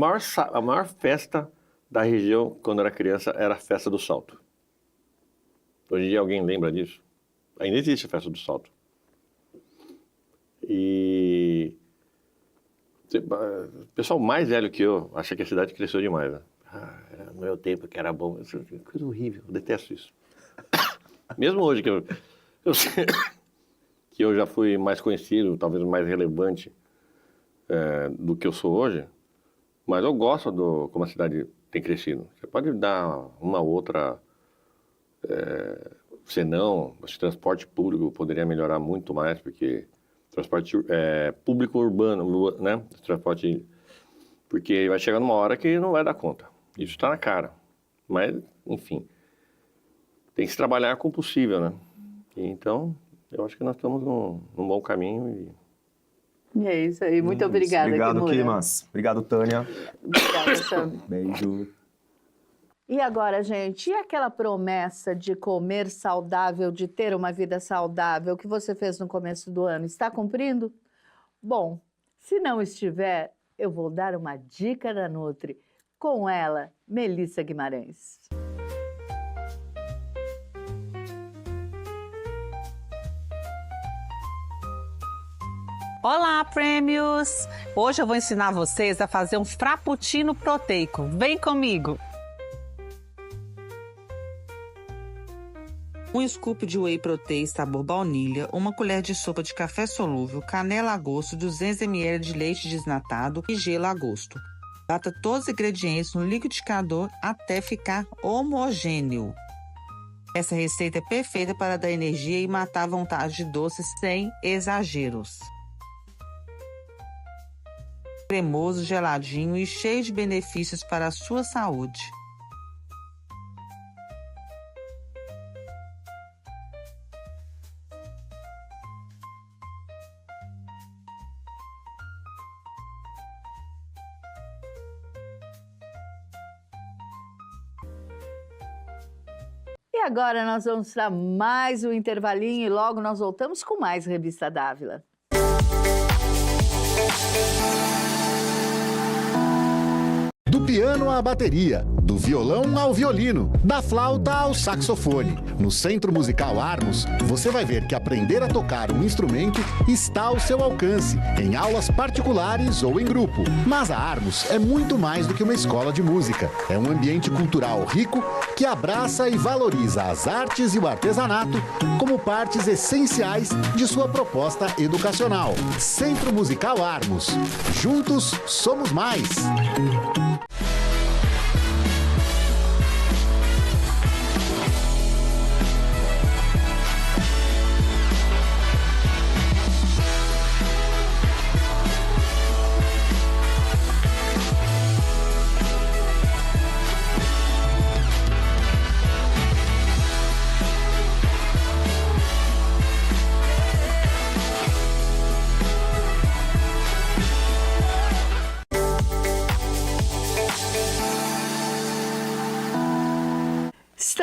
maior festa da região, quando eu era criança, era a festa do salto. Hoje em dia alguém lembra disso? Ainda existe a festa do salto. E... O pessoal mais velho que eu acha que a cidade cresceu demais, né? No meu tempo que era bom. Coisa horrível, eu detesto isso. Mesmo hoje que eu sei que eu já fui mais conhecido, talvez mais relevante do que eu sou hoje, mas eu gosto como a cidade tem crescido. Você pode dar uma outra... senão, o transporte público poderia melhorar muito mais, porque... Transporte público urbano, né? Transporte... Porque vai chegar numa hora que não vai dar conta. Isso está na cara. Mas, enfim, tem que se trabalhar com o possível, né? E então, eu acho que nós estamos num bom caminho. E é isso aí. Muito obrigada, Obrigado, Kimas. Obrigado, Tânia. Obrigada, Sam. Beijo. E agora, gente, e aquela promessa de comer saudável, de ter uma vida saudável que você fez no começo do ano? Está cumprindo? Bom, se não estiver, eu vou dar uma dica da Nutri. Com ela, Melissa Guimarães. Olá, prêmios! Hoje eu vou ensinar vocês a fazer um frappuccino proteico. Vem comigo! Um scoop de whey protein sabor baunilha, uma colher de sopa de café solúvel, canela a gosto, 200 ml de leite desnatado e gelo a gosto. Bata todos os ingredientes no liquidificador até ficar homogêneo. Essa receita é perfeita para dar energia e matar a vontade de doces sem exageros. Cremoso, geladinho e cheio de benefícios para a sua saúde. E agora nós vamos para mais um intervalinho e logo nós voltamos com mais Revista Dávila. Do piano à bateria, do violão ao violino, da flauta ao saxofone. No Centro Musical Armos, você vai ver que aprender a tocar um instrumento está ao seu alcance, em aulas particulares ou em grupo. Mas a Armos é muito mais do que uma escola de música. É um ambiente cultural rico que abraça e valoriza as artes e o artesanato como partes essenciais de sua proposta educacional. Centro Musical Armos. Juntos somos mais!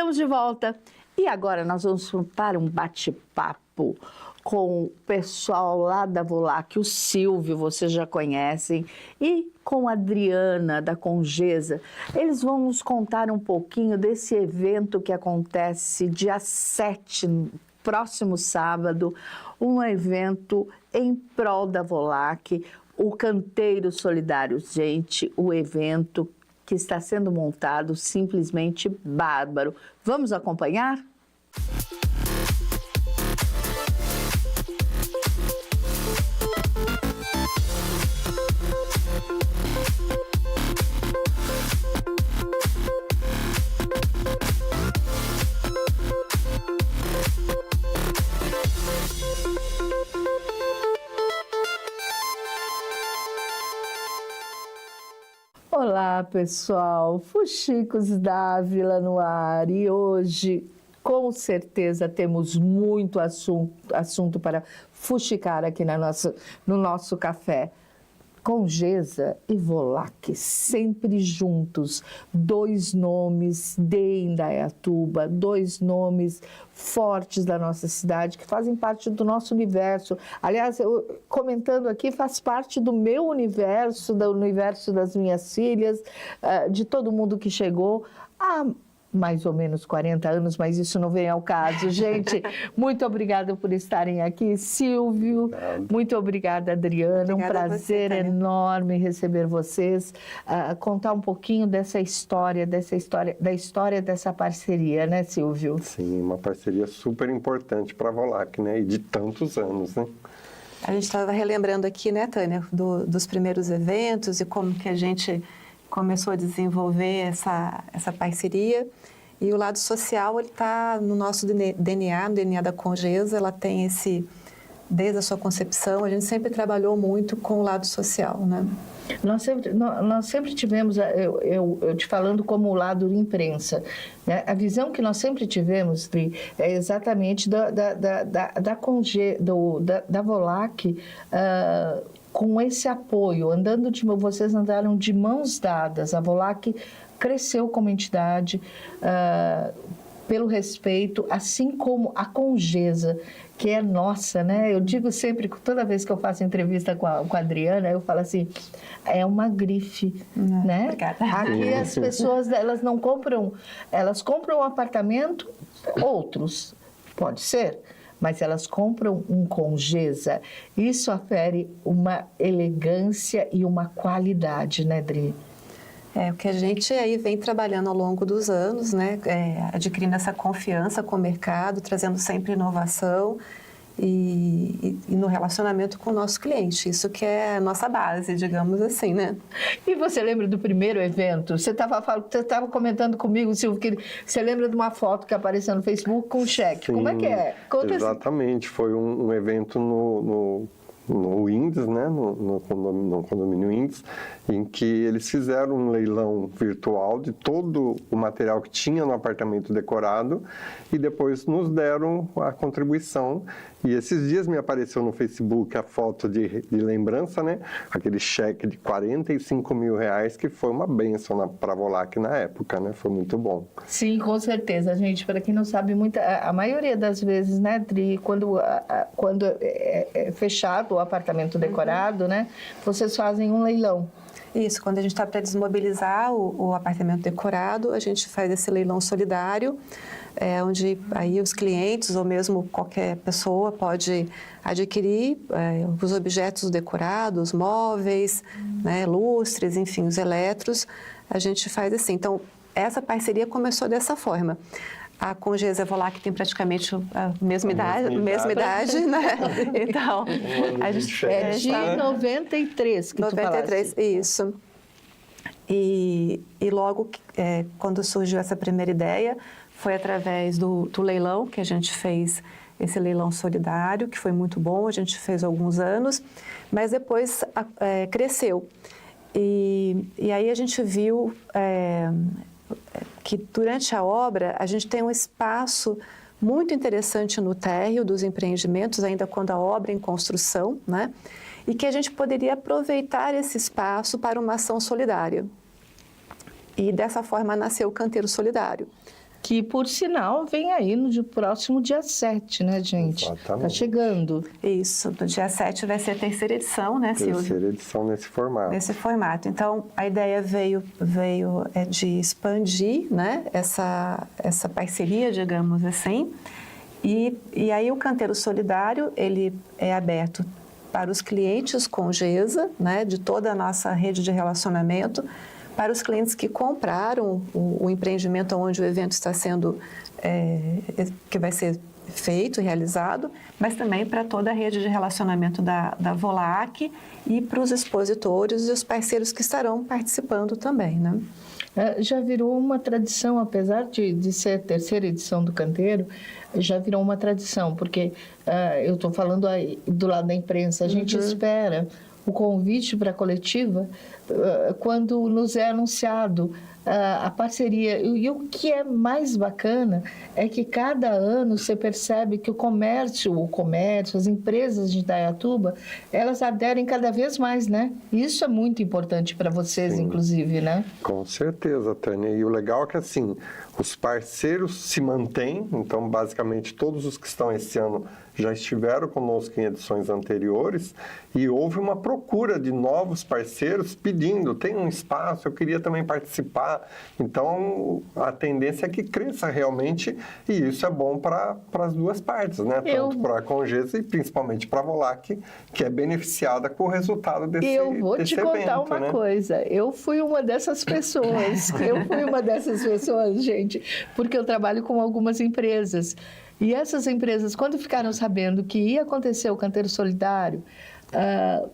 Estamos de volta e agora nós vamos para um bate-papo com o pessoal lá da Volac, o Silvio, vocês já conhecem, e com a Adriana da Congesa. Eles vão nos contar um pouquinho desse evento que acontece dia 7, próximo sábado, um evento em prol da Volac, o Canteiro Solidário. Gente, o evento que está sendo montado simplesmente bárbaro. Vamos acompanhar? Olá, pessoal, Fuxicos Dávila no ar, e hoje, com certeza, temos muito assunto para fuxicar aqui no nosso café. Congesa e Volac, sempre juntos, 2 nomes de Indaiatuba, 2 nomes fortes da nossa cidade, que fazem parte do nosso universo. Aliás, eu, comentando aqui, faz parte do meu universo, do universo das minhas filhas, de todo mundo que chegou há mais ou menos 40 anos, mas isso não vem ao caso. Gente, muito obrigada por estarem aqui. Silvio, muito obrigada, Adriana. Um prazer enorme receber vocês. Contar um pouquinho da história dessa parceria, né, Silvio? Sim, uma parceria super importante para a Volac, né? E de tantos anos, né? A gente estava relembrando aqui, né, Tânia, dos primeiros eventos e como que a gente começou a desenvolver essa parceria. E o lado social, ele está no nosso DNA, no DNA da Congesa. Ela tem desde a sua concepção, a gente sempre trabalhou muito com o lado social, né? Nós sempre tivemos, eu te falando como o lado imprensa, né? A visão que nós sempre tivemos, Dri, é exatamente da Volac, com esse apoio, vocês andaram de mãos dadas. A Volac cresceu como entidade pelo respeito, assim como a Congesa, que é nossa, né? Eu digo sempre, toda vez que eu faço entrevista com a Adriana, eu falo assim, é uma grife, né? Obrigada. Aqui as pessoas, elas não compram, elas compram um apartamento, outros, pode ser, mas elas compram um Congesa. Isso afere uma elegância e uma qualidade, né, Dri? O que a gente aí vem trabalhando ao longo dos anos, né? Adquirindo essa confiança com o mercado, trazendo sempre inovação e no relacionamento com o nosso cliente. Isso que é a nossa base, digamos assim, né? E você lembra do primeiro evento? Você estava comentando comigo, Silvio, que você lembra de uma foto que apareceu no Facebook com um cheque. Sim, como é que é? Conta exatamente. Foi um evento no Winds, né, no condomínio Winds, em que eles fizeram um leilão virtual de todo o material que tinha no apartamento decorado e depois nos deram a contribuição. E esses dias me apareceu no Facebook a foto de lembrança, né, aquele cheque de R$45 mil, que foi uma bênção para a Volac na época, né, foi muito bom. Sim, com certeza, gente. Para quem não sabe, a maioria das vezes, né, Dri, quando é fechado o apartamento decorado, né, vocês fazem um leilão. Isso, quando a gente está para desmobilizar o apartamento decorado, a gente faz esse leilão solidário, onde aí os clientes ou mesmo qualquer pessoa pode adquirir os objetos decorados, móveis, né, lustres, enfim, os eletros. A gente faz assim. Então, essa parceria começou dessa forma. A Congesa e a Volac tem praticamente a mesma idade, né? Então, a gente é de 93 que 93, tu falaste. Isso. E logo, quando surgiu essa primeira ideia, foi através do leilão que a gente fez esse leilão solidário, que foi muito bom, a gente fez há alguns anos, mas depois cresceu. E aí a gente viu que durante a obra a gente tem um espaço muito interessante no térreo dos empreendimentos, ainda quando a obra é em construção, né? E que a gente poderia aproveitar esse espaço para uma ação solidária. E dessa forma nasceu o Canteiro Solidário. que, por sinal, vem aí no próximo dia 7, né, gente? Exatamente. Tá chegando. Isso, no dia 7 vai ser a terceira edição, né, Silvio? Terceira edição nesse formato. Nesse formato. Então, a ideia veio de expandir, né, essa parceria, digamos assim. E aí o Canteiro Solidário, ele é aberto para os clientes com GESA, né, de toda a nossa rede de relacionamento, para os clientes que compraram o empreendimento onde o evento está sendo, que vai ser feito, realizado, mas também para toda a rede de relacionamento da Volac e para os expositores e os parceiros que estarão participando também, né? Já virou uma tradição, apesar de ser a terceira edição do Canteiro, já virou uma tradição, porque eu estou falando aí do lado da imprensa, a gente espera o convite para a coletiva quando nos é anunciado a parceria. E o que é mais bacana é que cada ano você percebe que o comércio, as empresas de Indaiatuba, elas aderem cada vez mais, né? Isso é muito importante para vocês, Sim. inclusive, né? Com certeza, Tânia. E o legal é que, assim, os parceiros se mantêm, então, basicamente, todos os que estão esse ano já estiveram conosco em edições anteriores e houve uma procura de novos parceiros pedindo, tem um espaço, eu queria também participar. Então, a tendência é que cresça realmente e isso é bom para as duas partes, né? Tanto para a Congesa e principalmente para a Volac, que é beneficiada com o resultado desse evento. Eu vou te contar uma coisa, eu fui uma dessas pessoas, gente, porque eu trabalho com algumas empresas. E essas empresas, quando ficaram sabendo que ia acontecer o Canteiro Solidário,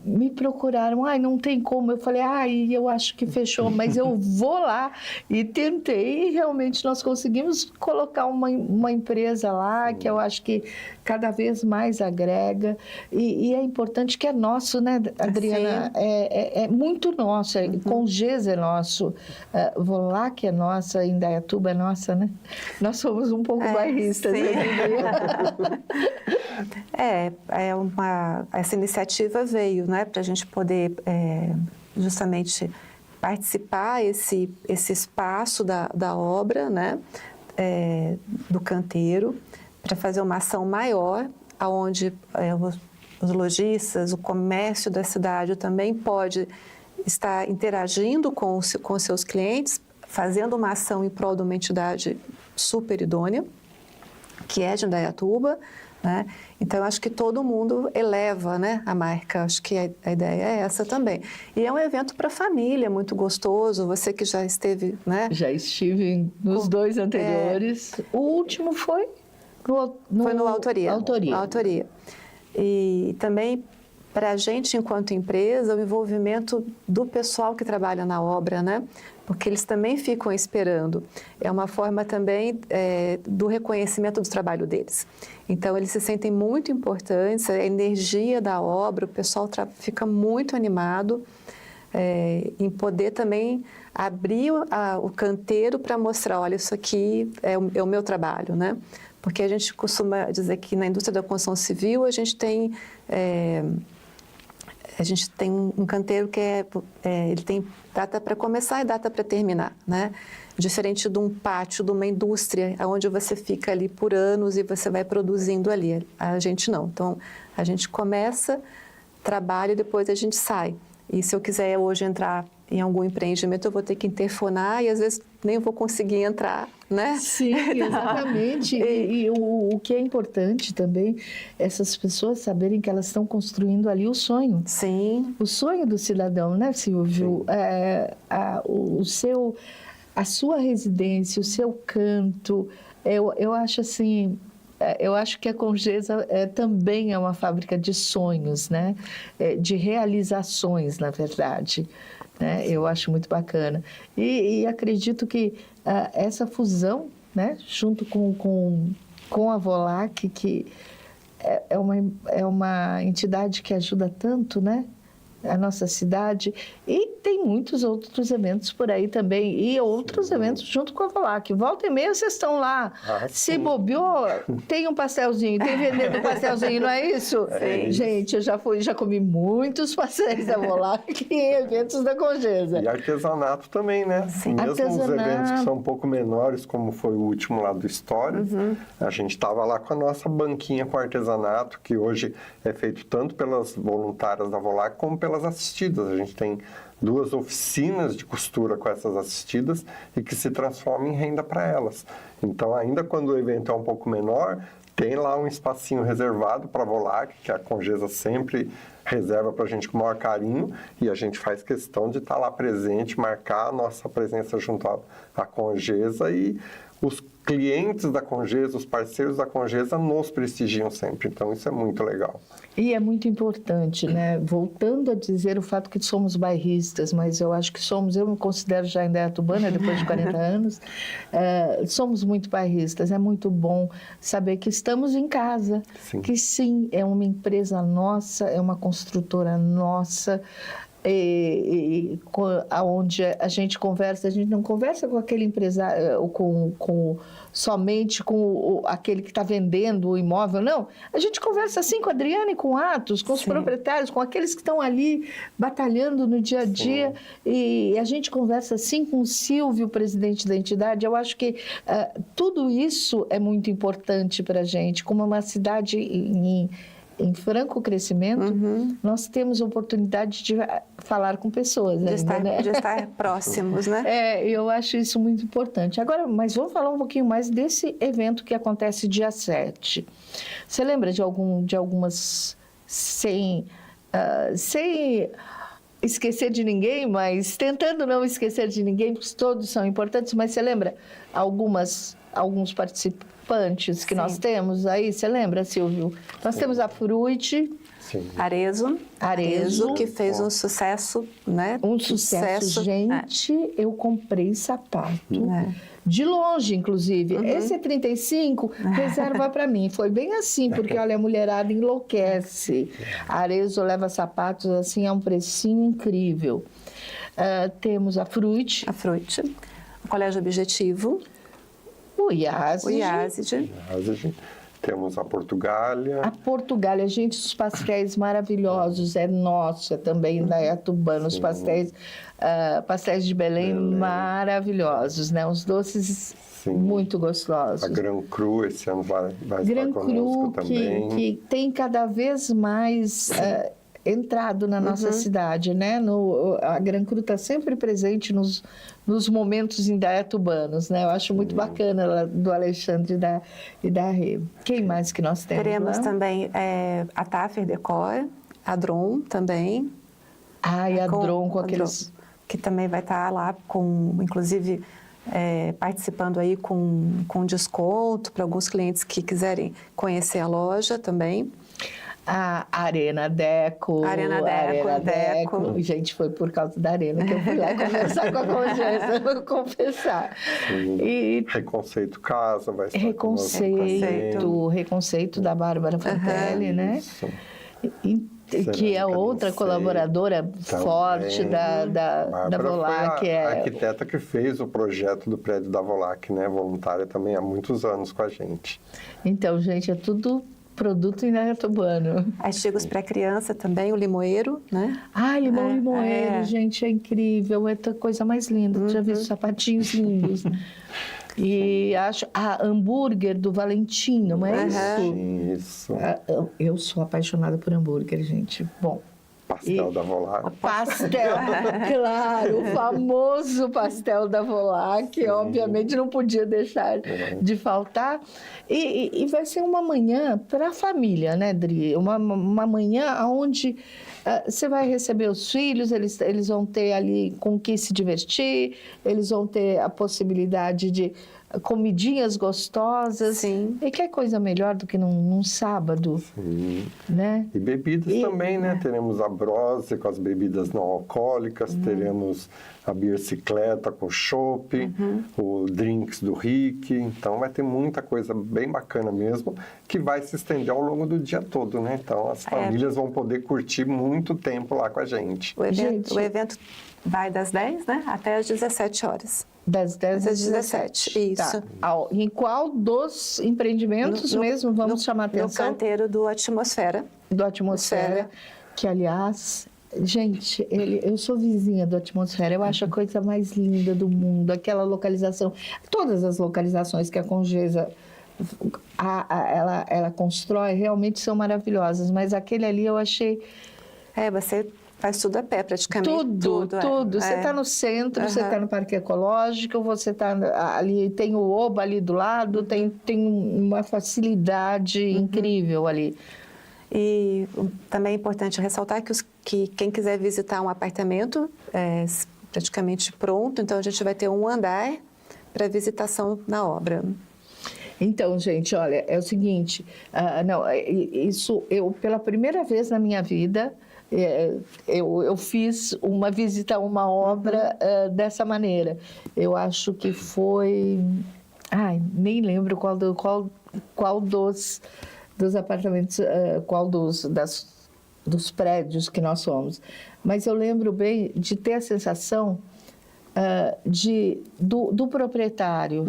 me procuraram, não tem como. Eu falei, eu acho que fechou, mas eu vou lá. E tentei, e realmente nós conseguimos colocar uma empresa lá, que eu acho que cada vez mais agrega. E é importante que é nosso, né, Adriana? É muito nosso, Congesa é nosso, Volac é nossa, Indaiatuba é nossa, né? Nós somos um pouco bairristas. Essa iniciativa veio, né, para a gente poder justamente participar esse espaço da obra, né, do canteiro, para fazer uma ação maior, onde os lojistas, o comércio da cidade também pode estar interagindo com seus clientes, fazendo uma ação em prol de uma entidade super idônea, que é de Indaiatuba, né? Então, eu acho que todo mundo eleva, né, a marca. Acho que a ideia é essa também. E é um evento para a família, muito gostoso. Você que já esteve, né? Já estive nos dois anteriores. O último foi foi no Autoria. E também, para a gente, enquanto empresa, o envolvimento do pessoal que trabalha na obra, né? Porque eles também ficam esperando. É uma forma também do reconhecimento do trabalho deles. Então, eles se sentem muito importantes, a energia da obra, o pessoal fica muito animado em poder também abrir o canteiro para mostrar, olha, isso aqui é o meu trabalho, né? Porque a gente costuma dizer que na indústria da construção civil a gente tem um canteiro que ele tem data para começar e data para terminar, né? Diferente de um pátio, de uma indústria, onde você fica ali por anos e você vai produzindo ali. A gente não. Então, a gente começa, trabalha e depois a gente sai. E se eu quiser hoje entrar em algum empreendimento, eu vou ter que interfonar e às vezes nem vou conseguir entrar, né? Sim, exatamente. E o que é importante também, essas pessoas saberem que elas estão construindo ali o sonho. Sim. O sonho do cidadão, né, Silvio? A sua residência, o seu canto, eu acho assim... Eu acho que a Congesa também é uma fábrica de sonhos, né? De realizações, na verdade. Né? Eu acho muito bacana. E acredito que essa fusão, né? Junto com a Volac, que é uma entidade que ajuda tanto, né? a nossa cidade. E tem muitos outros eventos por aí também. E outros eventos junto com a Volac. Volta e meia vocês estão lá. Se bobeou, tem um pastelzinho, tem vendendo um pastelzinho, não é isso? É isso. Gente, eu já comi muitos pastéis da Volac em eventos da Congesa. E artesanato também, né? Sim. Mesmo os Artesanato. eventos que são um pouco menores, como foi o último lá do Stories, a gente estava lá com a nossa banquinha com artesanato, que hoje é feito tanto pelas voluntárias da Volac como pelas assistidas. A gente tem 2 oficinas de costura com essas assistidas e que se transformam em renda para elas. Então, ainda quando o evento é um pouco menor, tem lá um espacinho reservado para a Volac, que a Congesa sempre reserva para a gente com o maior carinho, e a gente faz questão de estar lá presente, marcar a nossa presença junto à Congesa, e os clientes da Congesa, os parceiros da Congesa nos prestigiam sempre. Então, isso é muito legal. E é muito importante, né? Voltando a dizer o fato que somos bairristas, mas eu acho que somos, eu me considero já indaiatubana, depois de 40 anos, somos muito bairristas. É muito bom saber que estamos em casa, que sim, é uma empresa nossa, é uma construtora nossa, aonde a gente conversa, a gente não conversa com aquele empresário, somente com aquele que está vendendo o imóvel, não. A gente conversa assim com a Adriana e com o Atos, com os proprietários, com aqueles que estão ali batalhando no dia a dia, e a gente conversa assim com o Silvio, presidente da entidade. Eu acho que tudo isso é muito importante para a gente, como uma cidade em franco crescimento, nós temos oportunidade de falar com pessoas. De estar próximos, né? Eu acho isso muito importante. Agora, mas vamos falar um pouquinho mais desse evento que acontece dia 7. Você lembra de algumas, sem esquecer de ninguém, mas tentando não esquecer de ninguém, porque todos são importantes, mas você lembra alguns participantes que nós temos aí, você lembra, Silvio? Nós temos a Fruit, Arezo, que fez um sucesso, né? Um sucesso, gente, eu comprei sapato. De longe, inclusive. Esse é 35, reserva para mim. Foi bem assim, porque, olha, a mulherada enlouquece. A Arezo leva sapatos assim a um precinho incrível. Temos a Fruit. O Colégio Objetivo. O IASIG. Temos a Portugália. A Portugália, gente, os pastéis maravilhosos, é nossa também, indaiatubana, os pastéis de Belém maravilhosos, né? Os doces muito gostosos. A Gran Cru esse ano vai Gran estar conosco Cru, também. que tem cada vez mais entrado na nossa cidade, né? A Gran Cru está sempre presente nos momentos indaiatubanos, né? Eu acho muito bacana do Alexandre e da Rê. Quem mais que nós temos? Teremos também a Taffer Decor, a Dron também. E a Dron com aqueles... Que também vai estar lá, inclusive, participando aí com desconto para alguns clientes que quiserem conhecer a loja também. A Arena Deco. Gente, foi por causa da Arena que eu fui lá conversar com a Congesa, vou confessar. Reconceito Casa vai estar Reconceito da Bárbara Fantelli, né? Que é outra colaboradora forte da Volac. Foi a arquiteta que fez o projeto do prédio da Volac, né? Voluntária também há muitos anos com a gente. Então, gente, é tudo produto indaiatubano. Artigos para criança também, o limoeiro, né? Limoeiro, gente, é incrível, é a coisa mais linda. Já vi os sapatinhos lindos. E acho a hambúrguer do Valentim, não é isso? Eu sou apaixonada por hambúrguer, gente. Bom. Pastel da Volac. Claro, o famoso pastel da Volac, obviamente não podia deixar de faltar. E vai ser uma manhã para a família, né, Dri? Uma manhã onde você vai receber os filhos, eles vão ter ali com que se divertir, eles vão ter a possibilidade de comidinhas gostosas. Sim. E que coisa melhor do que num sábado, Sim. né? E bebidas também, né? Teremos a Brose com as bebidas não alcoólicas, teremos a bicicleta com chopp, o drinks do Rick. Então vai ter muita coisa bem bacana mesmo, que vai se estender ao longo do dia todo, né? Então as famílias vão poder curtir muito tempo lá com a gente. O evento vai das 10, né, até às 17 horas. Das 10 às 17. Isso. Tá. Em qual dos empreendimentos mesmo vamos chamar a atenção? No canteiro do Atmosfera. Do Atmosfera, que aliás, gente, eu sou vizinha do Atmosfera, eu acho a coisa mais linda do mundo, aquela localização, todas as localizações que a Congesa ela constrói realmente são maravilhosas, mas aquele ali eu achei... Você faz tudo a pé, praticamente. Tudo. Você está no centro, você está no Parque Ecológico, você está ali, tem o Oba ali do lado, tem uma facilidade incrível ali. E também é importante ressaltar que quem quiser visitar um apartamento praticamente pronto, então a gente vai ter um andar para visitação na obra. Então, gente, olha, é o seguinte, eu pela primeira vez na minha vida, eu fiz uma visita a uma obra dessa maneira. Eu acho que foi... nem lembro qual dos apartamentos, qual dos prédios que nós fomos. Mas eu lembro bem de ter a sensação do proprietário,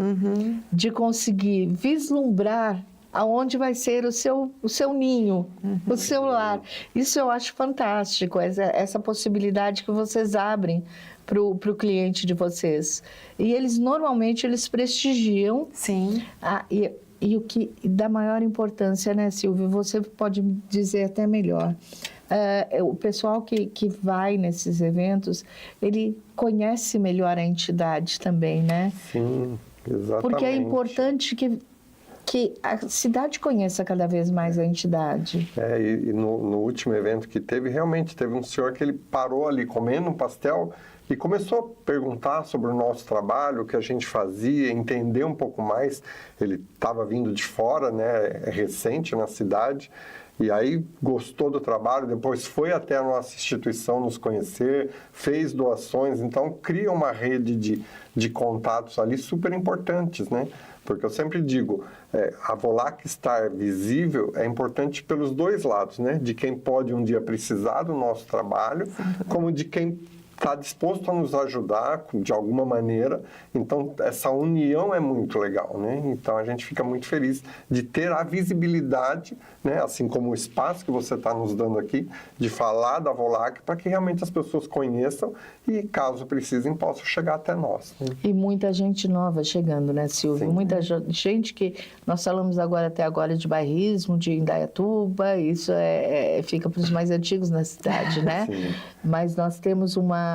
de conseguir vislumbrar aonde vai ser o seu ninho, o seu lar. Isso eu acho fantástico, essa possibilidade que vocês abrem para o cliente de vocês. E eles, normalmente, eles prestigiam. Sim. E o que dá maior importância, né, Silvia? Você pode dizer até melhor. O pessoal que vai nesses eventos, ele conhece melhor a entidade também, né? Sim, exatamente. Porque é importante que a cidade conheça cada vez mais a entidade. E no último evento que realmente teve um senhor que ele parou ali comendo um pastel e começou a perguntar sobre o nosso trabalho, o que a gente fazia, entender um pouco mais. Ele estava vindo de fora, né, recente na cidade, e aí gostou do trabalho, depois foi até a nossa instituição nos conhecer, fez doações, então cria uma rede de contatos ali super importantes, né? Porque eu sempre digo, a Volac estar visível é importante pelos dois lados, né? De quem pode um dia precisar do nosso trabalho, como de quem está disposto a nos ajudar de alguma maneira. Então, essa união é muito legal, né? Então, a gente fica muito feliz de ter a visibilidade, né? Assim como o espaço que você está nos dando aqui, de falar da Volac, para que realmente as pessoas conheçam e, caso precisem, possam chegar até nós. Né? E muita gente nova chegando, né, Silvia? Sim. Muita gente que nós falamos até agora de bairrismo, de Indaiatuba, isso fica para os mais antigos na cidade, né? Sim. Mas nós temos uma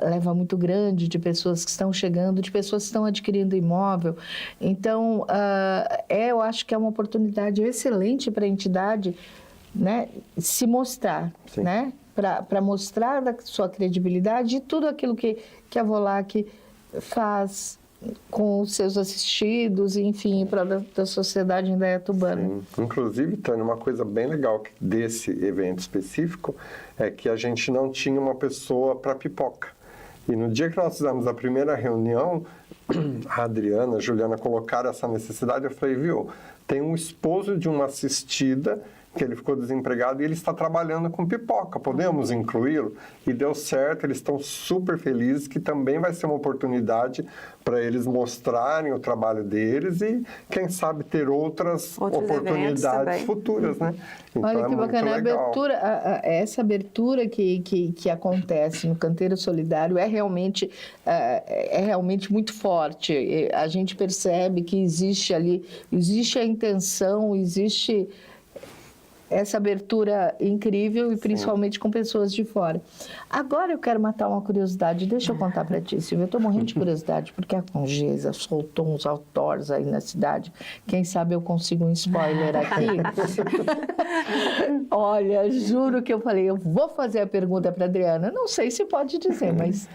leva muito grande de pessoas que estão chegando, de pessoas que estão adquirindo imóvel. Então, eu acho que é uma oportunidade excelente para a entidade, né, se mostrar, né, para mostrar da sua credibilidade e tudo aquilo que a Volac faz com os seus assistidos, enfim, para da sociedade indaiatubana. Sim. Inclusive, Tânia, uma coisa bem legal desse evento específico é que a gente não tinha uma pessoa para pipoca. E no dia que nós fizemos a primeira reunião, a Adriana, a Juliana colocaram essa necessidade, eu falei, tem um esposo de uma assistida que ele ficou desempregado e ele está trabalhando com pipoca, podemos incluí-lo? E deu certo, eles estão super felizes, que também vai ser uma oportunidade para eles mostrarem o trabalho deles e, quem sabe, ter outros oportunidades futuras, né? Então, olha que bacana, essa abertura que acontece no Canteiro Solidário é realmente muito forte. A gente percebe que existe a intenção, existe essa abertura incrível e principalmente com pessoas de fora. Agora eu quero matar uma curiosidade, deixa eu contar para ti, Silvia, eu estou morrendo de curiosidade, porque a Congesa soltou uns outdoors aí na cidade, quem sabe eu consigo um spoiler aqui. Olha, juro que eu falei, eu vou fazer a pergunta para a Adriana, não sei se pode dizer, mas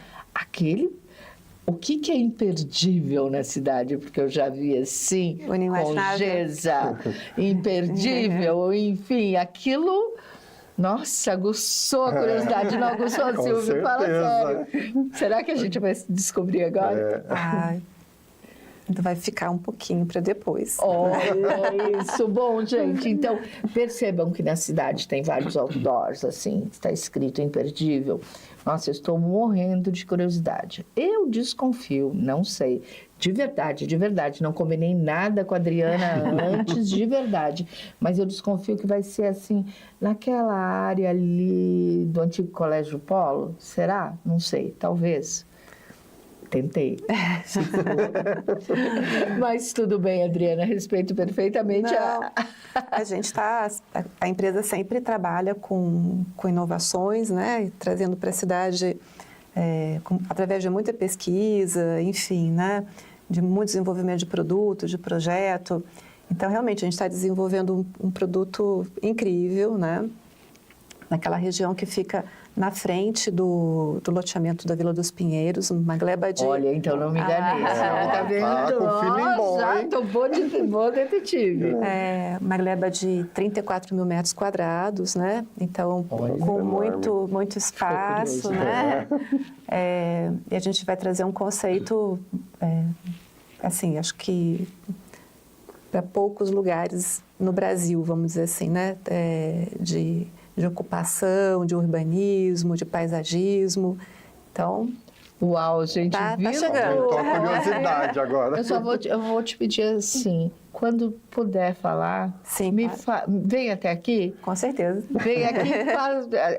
O que é imperdível na cidade? Porque eu já vi assim, O inimaginável. Congesa, imperdível, enfim, aquilo... Nossa, aguçou a curiosidade. Não aguçou, Com Silvio? Fala certeza. sério. Será que a gente vai descobrir agora? Vai ficar um pouquinho para depois. Olha isso. Bom, gente, então percebam que na cidade tem vários outdoors, assim, está escrito imperdível. Nossa, eu estou morrendo de curiosidade. Eu desconfio, não sei, de verdade, não combinei nada com a Adriana antes, de verdade, mas eu desconfio que vai ser assim, naquela área ali do antigo Colégio Polo, será? Não sei, talvez. Tentei. Se for. Mas tudo bem, Adriana, respeito perfeitamente a gente está... A empresa sempre trabalha com inovações, né? Trazendo para a cidade, através de muita pesquisa, enfim, né? De muito desenvolvimento de produto, de projeto. Então, realmente, a gente está desenvolvendo um produto incrível, né? Naquela região que fica na frente do loteamento da Vila dos Pinheiros, uma gleba de... Olha, então não me enganei. Tá vendo? com feeling bom, já hein? tô bom detetive. Uma gleba de 34 mil metros quadrados, né? Então, com muito espaço, né? E a gente vai trazer um conceito, assim, acho que para poucos lugares no Brasil, vamos dizer assim, né? De ocupação, de urbanismo, de paisagismo. Então... Uau, gente, tá viu? chegando. Tô a curiosidade agora. Eu vou te pedir assim, quando puder falar, Sim, vem até aqui. Com certeza. Vem aqui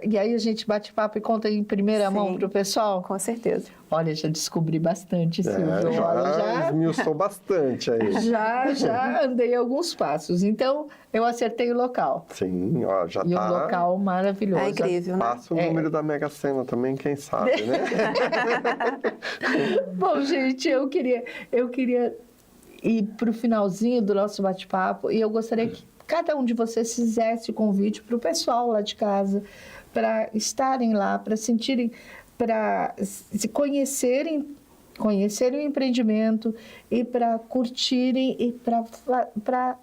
e aí a gente bate papo e conta em primeira mão para o pessoal. Com certeza. Olha, já descobri bastante, Silvio. Já esmiuçou bastante aí. Já andei alguns passos. Então, eu acertei o local. Sim, ó, já e tá. o local maravilhoso. É incrível, né? Passa o número da Mega Sena também, quem sabe, né? Bom, gente, eu queria ir para o finalzinho do nosso bate-papo e eu gostaria que cada um de vocês fizesse o convite para o pessoal lá de casa, para estarem lá, para sentirem, para se conhecerem o empreendimento e para curtirem e para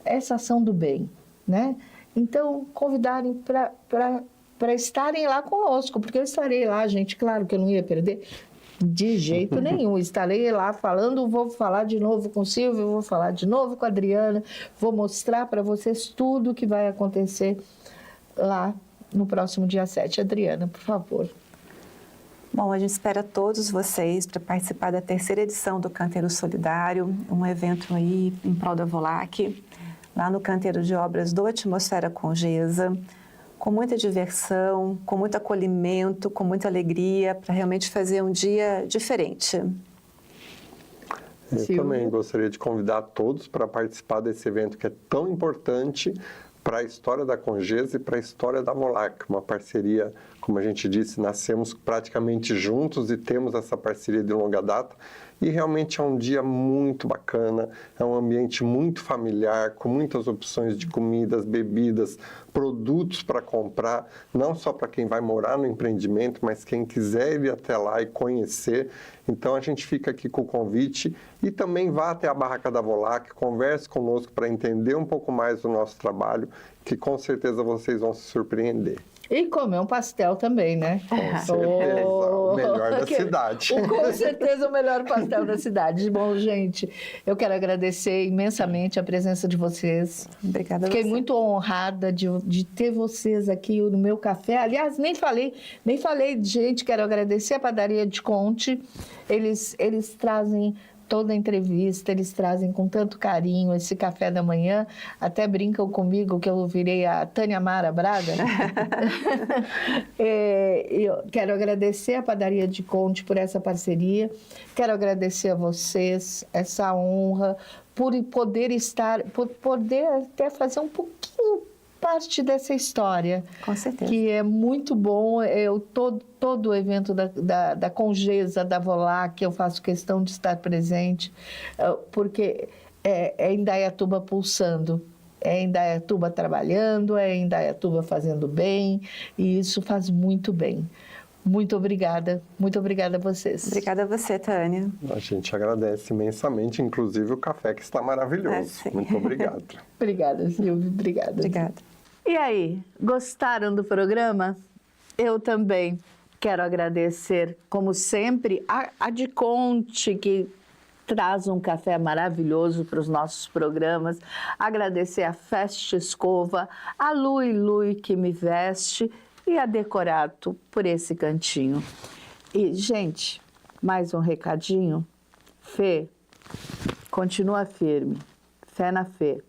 essa ação do bem, né? Então, convidarem para estarem lá conosco, porque eu estarei lá, gente, claro que eu não ia perder de jeito nenhum. Estarei lá falando, vou falar de novo com o Silvio, vou falar de novo com a Adriana, vou mostrar para vocês tudo o que vai acontecer lá no próximo dia 7. Adriana, por favor. Bom, a gente espera todos vocês para participar da 3ª edição do Canteiro Solidário, um evento aí em prol da Volac, lá no Canteiro de Obras do Atmosfera Congesa, com muita diversão, com muito acolhimento, com muita alegria, para realmente fazer um dia diferente. Eu também gostaria de convidar todos para participar desse evento que é tão importante para a história da Congesa e para a história da Volac, uma parceria, como a gente disse, nascemos praticamente juntos e temos essa parceria de longa data. E realmente é um dia muito bacana, é um ambiente muito familiar, com muitas opções de comidas, bebidas, produtos para comprar, não só para quem vai morar no empreendimento, mas quem quiser ir até lá e conhecer. Então a gente fica aqui com o convite e também vá até a Barraca da Volac, converse conosco para entender um pouco mais do nosso trabalho, que com certeza vocês vão se surpreender. E comer um pastel também, né? Com certeza, o melhor da cidade. Com certeza o melhor pastel da cidade. Bom, gente, eu quero agradecer imensamente a presença de vocês. Obrigada. Fiquei muito honrada de ter vocês aqui no meu café. Aliás, nem falei, gente, quero agradecer a Padaria de Conte. Eles trazem toda a entrevista, eles trazem com tanto carinho esse café da manhã, até brincam comigo que eu virei a Tânia Mara Braga. Eu quero agradecer a Padaria de Conte por essa parceria, quero agradecer a vocês essa honra, por poder até fazer um pouquinho parte dessa história. Com certeza. Que é muito bom. Todo o evento da Congesa, da Volac, eu faço questão de estar presente, porque é Indaiatuba pulsando, é Indaiatuba trabalhando, é Indaiatuba fazendo bem, e isso faz muito bem. Muito obrigada a vocês. Obrigada a você, Tânia. A gente agradece imensamente, inclusive o café que está maravilhoso. Muito obrigado. Obrigada, Silvia. Obrigada. Obrigada. E aí, gostaram do programa? Eu também quero agradecer, como sempre, a De Conte, que traz um café maravilhoso para os nossos programas. Agradecer a Feste Escova, a Lui, que me veste, e a Decorato por esse cantinho. E, gente, mais um recadinho. Fê, continua firme. Fé na Fê.